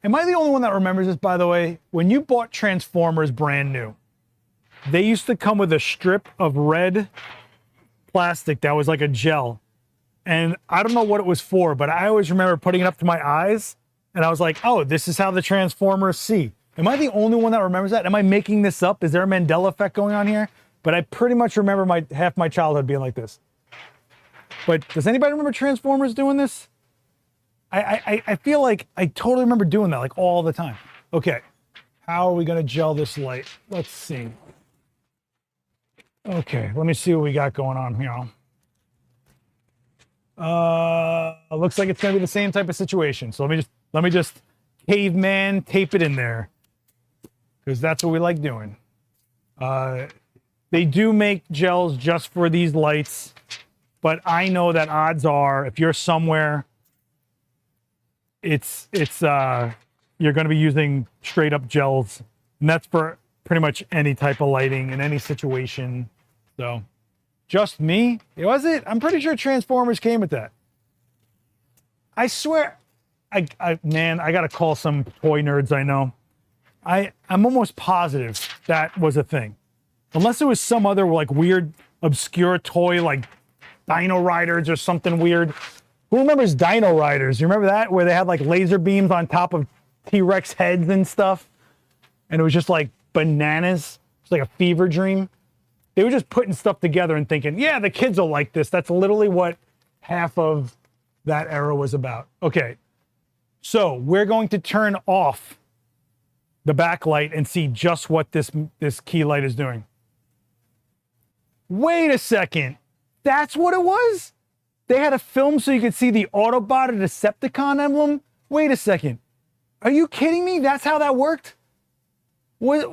Am I the only one that remembers this, by the way? When you bought Transformers brand new, they used to come with a strip of red plastic that was like a gel. And I don't know what it was for, but I always remember putting it up to my eyes, and I was like, oh, this is how the Transformers see. Am I the only one that remembers that? Am I making this up? Is there a Mandela effect going on here? But I pretty much remember half my childhood being like this. But does anybody remember Transformers doing this? I feel like I totally remember doing that like all the time. Okay, how are we gonna gel this light? Let's see. Okay, let me see what we got going on here. It looks like it's gonna be the same type of situation. So let me just caveman tape it in there, because that's what we like doing. They do make gels just for these lights, but I know that odds are if you're somewhere, it's you're going to be using straight up gels, and that's for pretty much any type of lighting in any situation. So just me? Was it? I'm pretty sure Transformers came with that. I swear, man, I got to call some toy nerds I know. I'm almost positive that was a thing. Unless it was some other like weird, obscure toy like Dino Riders or something weird. Who remembers Dino Riders? You remember that? Where they had like laser beams on top of T-Rex heads and stuff? And it was just like bananas. It's like a fever dream. They were just putting stuff together and thinking, yeah, the kids will like this. That's literally what half of that era was about. Okay, so we're going to turn off the backlight and see just what this key light is doing. Wait a second. That's what it was? They had a film so you could see the Autobot or Decepticon emblem? Wait a second. Are you kidding me? That's how that worked? What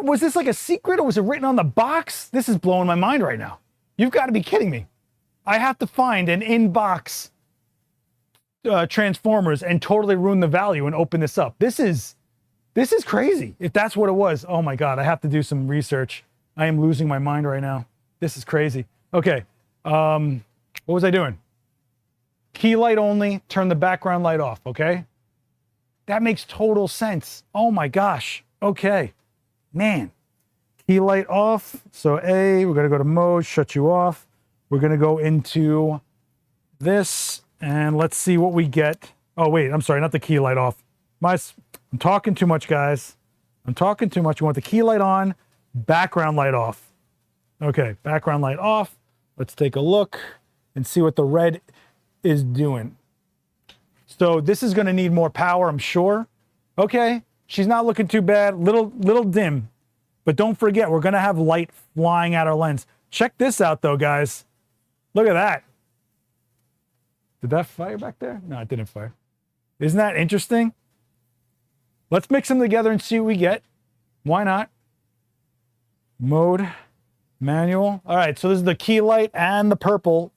was this like a secret, or was it written on the box? This is blowing my mind right now. You've got to be kidding me. I have to find an in-box Transformers and totally ruin the value and open this up. This is crazy. If that's what it was, oh my God, I have to do some research. I am losing my mind right now. This is crazy. Okay, what was I doing? Key light only, turn the background light off, okay? That makes total sense. Oh my gosh. Okay, man. Key light off. So we're gonna go to mode, shut you off. We're gonna go into this and let's see what we get. Oh wait, I'm sorry, not the key light off. I'm talking too much, guys. I'm talking too much. We want the key light on, background light off. Okay, background light off. Let's take a look and see what the red is doing. So this is gonna need more power, I'm sure. Okay. She's not looking too bad, little dim, but don't forget, we're gonna have light flying out our lens. Check this out though, guys. Look at that. Did that fire back there? No, it didn't fire. Isn't that interesting? Let's mix them together and see what we get. Why not? Mode, manual. All right, so this is the key light and the purple.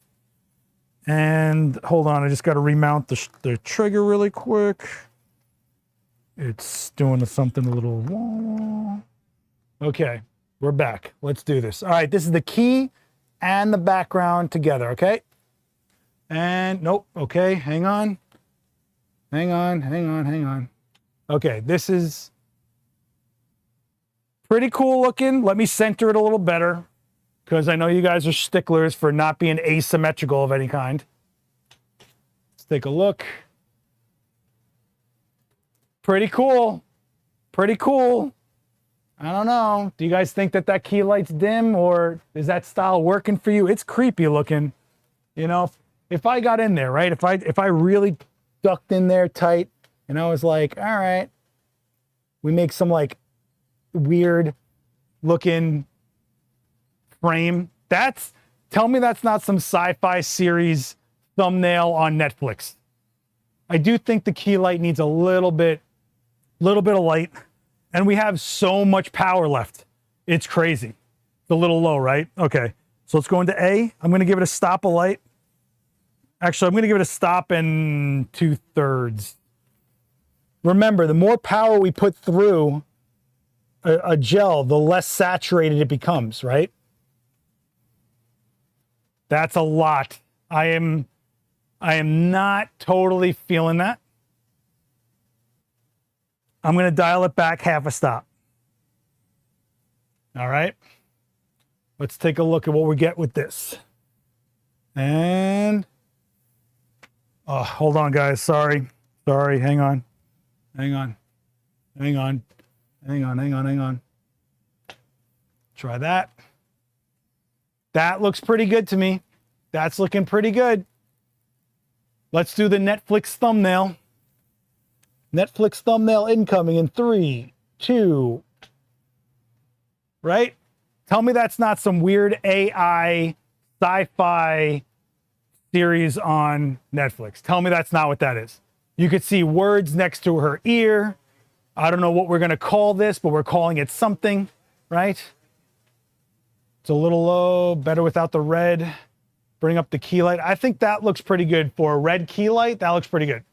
And hold on, I just gotta remount the trigger really quick. It's doing something a little... Okay, we're back. Let's do this. All right, this is the key and the background together, okay? And nope, okay, hang on. Hang on. Okay, this is pretty cool looking. Let me center it a little better because I know you guys are sticklers for not being asymmetrical of any kind. Let's take a look. Pretty cool. Pretty cool. I don't know. Do you guys think that key light's dim, or is that style working for you? It's creepy looking. You know, if I got in there, right? If I really ducked in there tight and I was like, all right, we make some like weird looking frame. Tell me that's not some sci-fi series thumbnail on Netflix. I do think the key light needs a little bit of light, and we have so much power left. It's crazy. It's a little low, right? Okay, so let's go into A. I'm gonna give it a stop of light. Actually, I'm gonna give it a stop and 2/3. Remember, the more power we put through a gel, the less saturated it becomes, right? That's a lot. I am not totally feeling that. I'm going to dial it back half a stop. All right. Let's take a look at what we get with this. And, oh, hold on, guys. Sorry. Hang on. Try that. That looks pretty good to me. That's looking pretty good. Let's do the Netflix thumbnail. Netflix thumbnail incoming in 3, 2. Right? Tell me that's not some weird AI sci-fi series on Netflix. Tell me that's not what that is. You could see words next to her ear. I don't know what we're going to call this, but we're calling it something, right? It's a little low, better without the red. Bring up the key light. I think that looks pretty good for a red key light. That looks pretty good.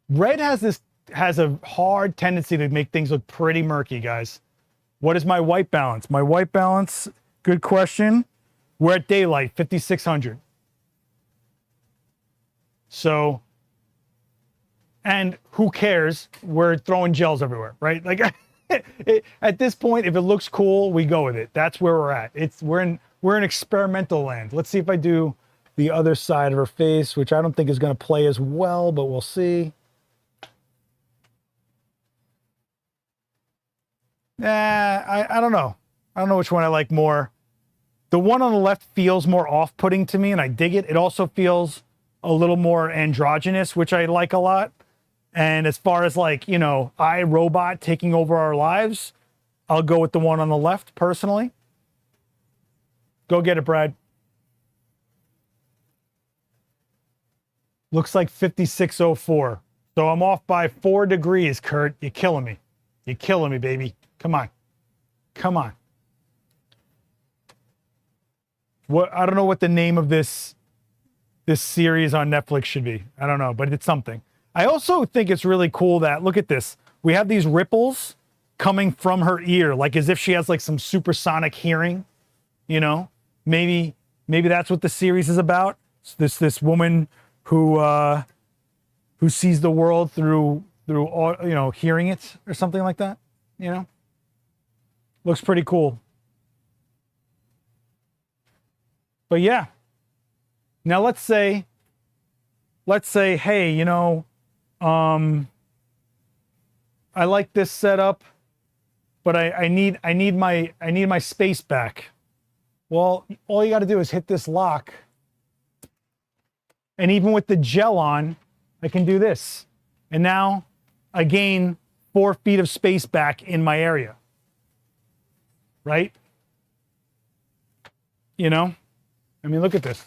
Red has a hard tendency to make things look pretty murky, guys. What is my white balance? My white balance, good question. We're at daylight, 5600. So, and who cares? We're throwing gels everywhere, right? Like, At this point, if it looks cool, we go with it. That's where we're at. We're in experimental land. Let's see if I do the other side of her face, which I don't think is going to play as well, but we'll see. I don't know. I don't know which one I like more. The one on the left feels more off-putting to me, and I dig it. It also feels a little more androgynous, which I like a lot. And as far as like, you know, iRobot taking over our lives, I'll go with the one on the left, personally. Go get it, Brad. Looks like 5604. So I'm off by 4 degrees, Kurt. You're killing me. You're killing me, baby. Come on. Come on. What, I don't know what the name of this series on Netflix should be. I don't know, but it's something. I also think it's really cool that, look at this. We have these ripples coming from her ear, like as if she has like some supersonic hearing, you know? Maybe that's what the series is about. This woman who sees the world through all, you know, hearing it or something like that, you know? Looks pretty cool. But yeah. Now let's say, hey, you know, I like this setup, but I need my space back. Well, all you got to do is hit this lock. And even with the gel on, I can do this. And now I gain 4 feet of space back in my area. Right? You know? I mean, look at this.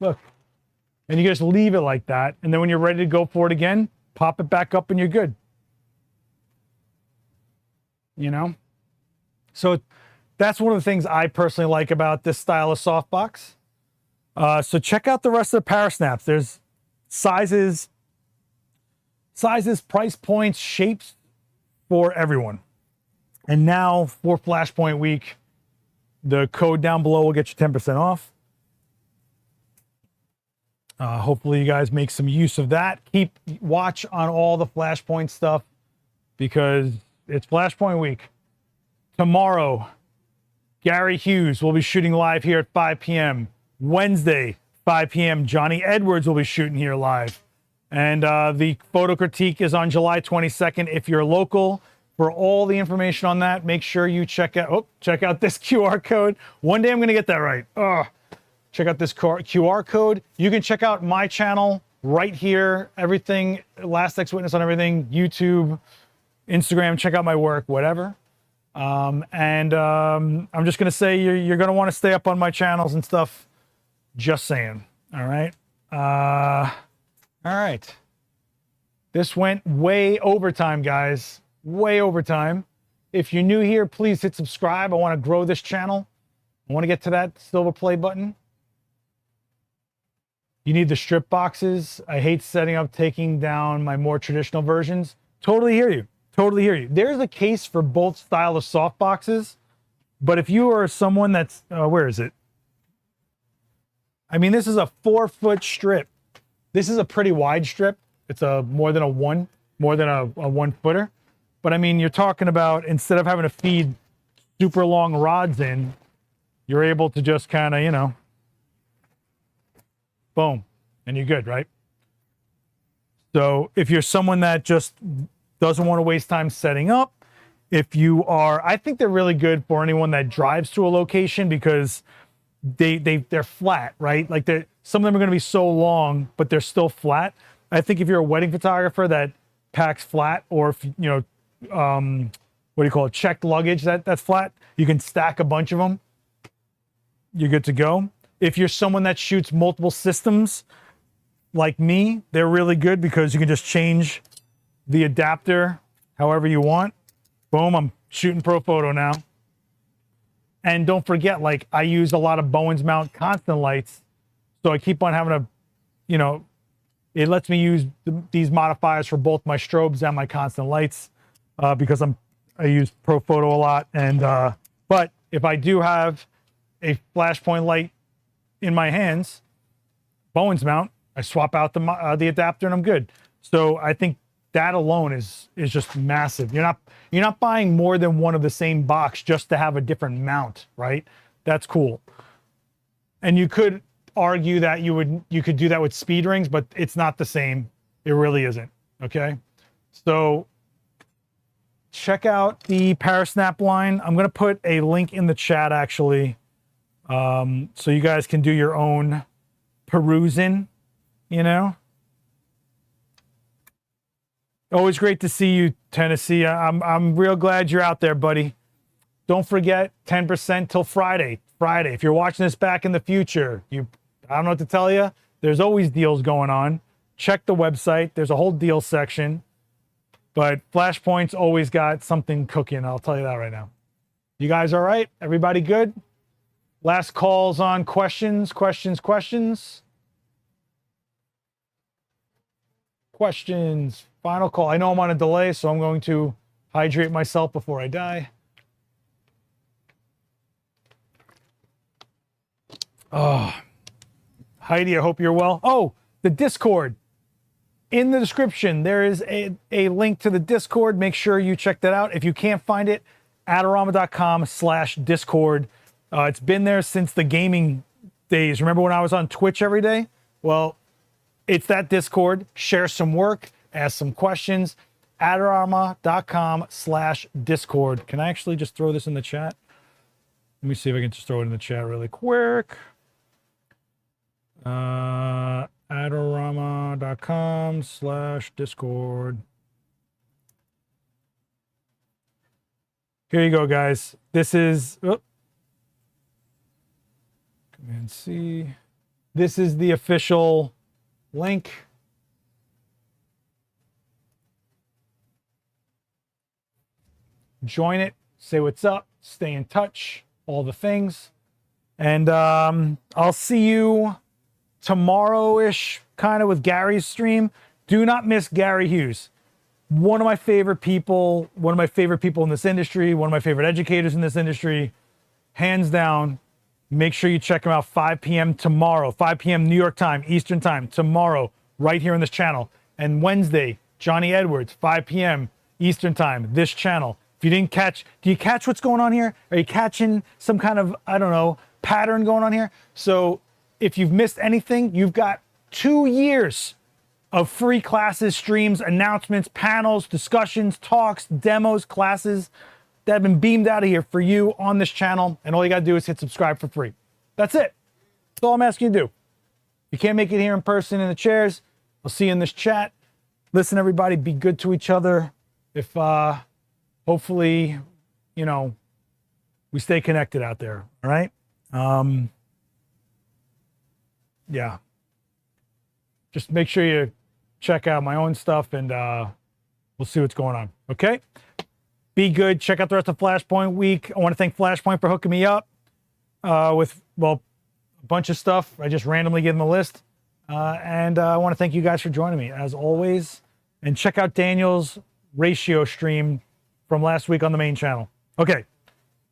Look. And you just leave it like that. And then when you're ready to go for it again, pop it back up and you're good. You know? So that's one of the things I personally like about this style of softbox. So check out the rest of the parasnaps. There's sizes, price points, shapes for everyone. And now for Flashpoint Week, the code down below will get you 10% off. Hopefully you guys make some use of that. Keep watch on all the Flashpoint stuff because it's Flashpoint Week. Tomorrow, Gary Hughes will be shooting live here at 5 p.m. Wednesday, 5 p.m. Johnny Edwards will be shooting here live. And the photo critique is on July 22nd. If you're local, for all the information on that, make sure you check out this QR code. One day I'm going to get that right. Check out this QR code. You can check out my channel right here. Everything, Last Ex Witness on everything, YouTube, Instagram. Check out my work, whatever. I'm just going to say you're going to want to stay up on my channels and stuff. Just saying. All right. All right. This went way overtime, guys. Way overtime. If you're new here, please hit subscribe. I want to grow this channel. I want to get to that silver play button. You need the strip boxes. I hate setting up, taking down my more traditional versions. Totally hear you. Totally hear you. There's a case for both style of soft boxes, but if you are someone that's, where is it? I mean, this is a 4-foot strip. This is a pretty wide strip. It's more than a 1-footer. But I mean, you're talking about, instead of having to feed super long rods in, you're able to just kind of, you know, boom, and you're good, right? So if you're someone that just doesn't want to waste time setting up, if you are, I think they're really good for anyone that drives to a location because they're flat, right? Like some of them are going to be so long, but they're still flat. I think if you're a wedding photographer that packs flat, or if, you know, what do you call it? Checked luggage that's flat, you can stack a bunch of them. You're good to go. If you're someone that shoots multiple systems like me, they're really good because you can just change the adapter however you want. Boom, I'm shooting pro photo now. And don't forget, like, I use a lot of Bowens mount constant lights, so I keep on having to, you know, it lets me use these modifiers for both my strobes and my constant lights because I use pro photo a lot. And but if I do have a flashpoint light in my hands, Bowens mount, I swap out the adapter and I'm good. So I think that alone is just massive. You're not buying more than one of the same box just to have a different mount, right? That's cool. And you could argue that you could do that with speed rings, but it's not the same. It really isn't. Okay. So check out the parasnap line. I'm gonna put a link in the chat actually, so you guys can do your own perusing. You know. Always great to see you, Tennessee. I'm real glad you're out there, buddy. Don't forget 10% till Friday. Friday. If you're watching this back in the future, I don't know what to tell you. There's always deals going on. Check the website. There's a whole deal section. But Flashpoint's always got something cooking. I'll tell you that right now. You guys all right? Everybody good? Last calls on questions. Questions. Final call. I know I'm on a delay, so I'm going to hydrate myself before I die. Oh, Heidi, I hope you're well. Oh, the Discord. In the description, there is a link to the Discord. Make sure you check that out. If you can't find it, adorama.com/Discord. It's been there since the gaming days. Remember when I was on Twitch every day? Well, it's that Discord. Share some work, ask some questions. Adorama.com/Discord. Can I actually just throw this in the chat? Let me see if I can just throw it in the chat really quick. Adorama.com/Discord. Here you go, guys. This is Command C. This is the official link. Join it, say what's up, stay in touch, all the things. And I'll see you tomorrow-ish, kind of with Gary's stream. Do not miss Gary Hughes. One of my favorite people in this industry, one of my favorite educators in this industry, hands down. Make sure you check him out 5 p.m. tomorrow, 5 p.m. New York time, Eastern time, tomorrow, right here on this channel. And Wednesday, Johnny Edwards, 5 p.m. Eastern time, this channel. If you didn't catch, do you catch what's going on here? Are you catching some kind of, I don't know, pattern going on here? So if you've missed anything, you've got 2 years of free classes, streams, announcements, panels, discussions, talks, demos, classes that have been beamed out of here for you on this channel. And all you got to do is hit subscribe for free. That's it. That's all I'm asking you to do. If you can't make it here in person in the chairs, I'll see you in this chat. Listen, everybody, be good to each other. If hopefully, you know, we stay connected out there. All right. Yeah. Just make sure you check out my own stuff and we'll see what's going on. Okay. Be good. Check out the rest of Flashpoint week. I want to thank Flashpoint for hooking me up with, well, a bunch of stuff. I just randomly give them a list. And I want to thank you guys for joining me as always. And check out Daniel's ratio stream from last week on the main channel. Okay,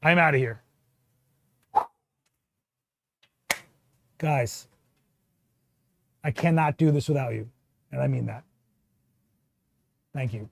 I'm out of here. Guys, I cannot do this without you. And I mean that. Thank you.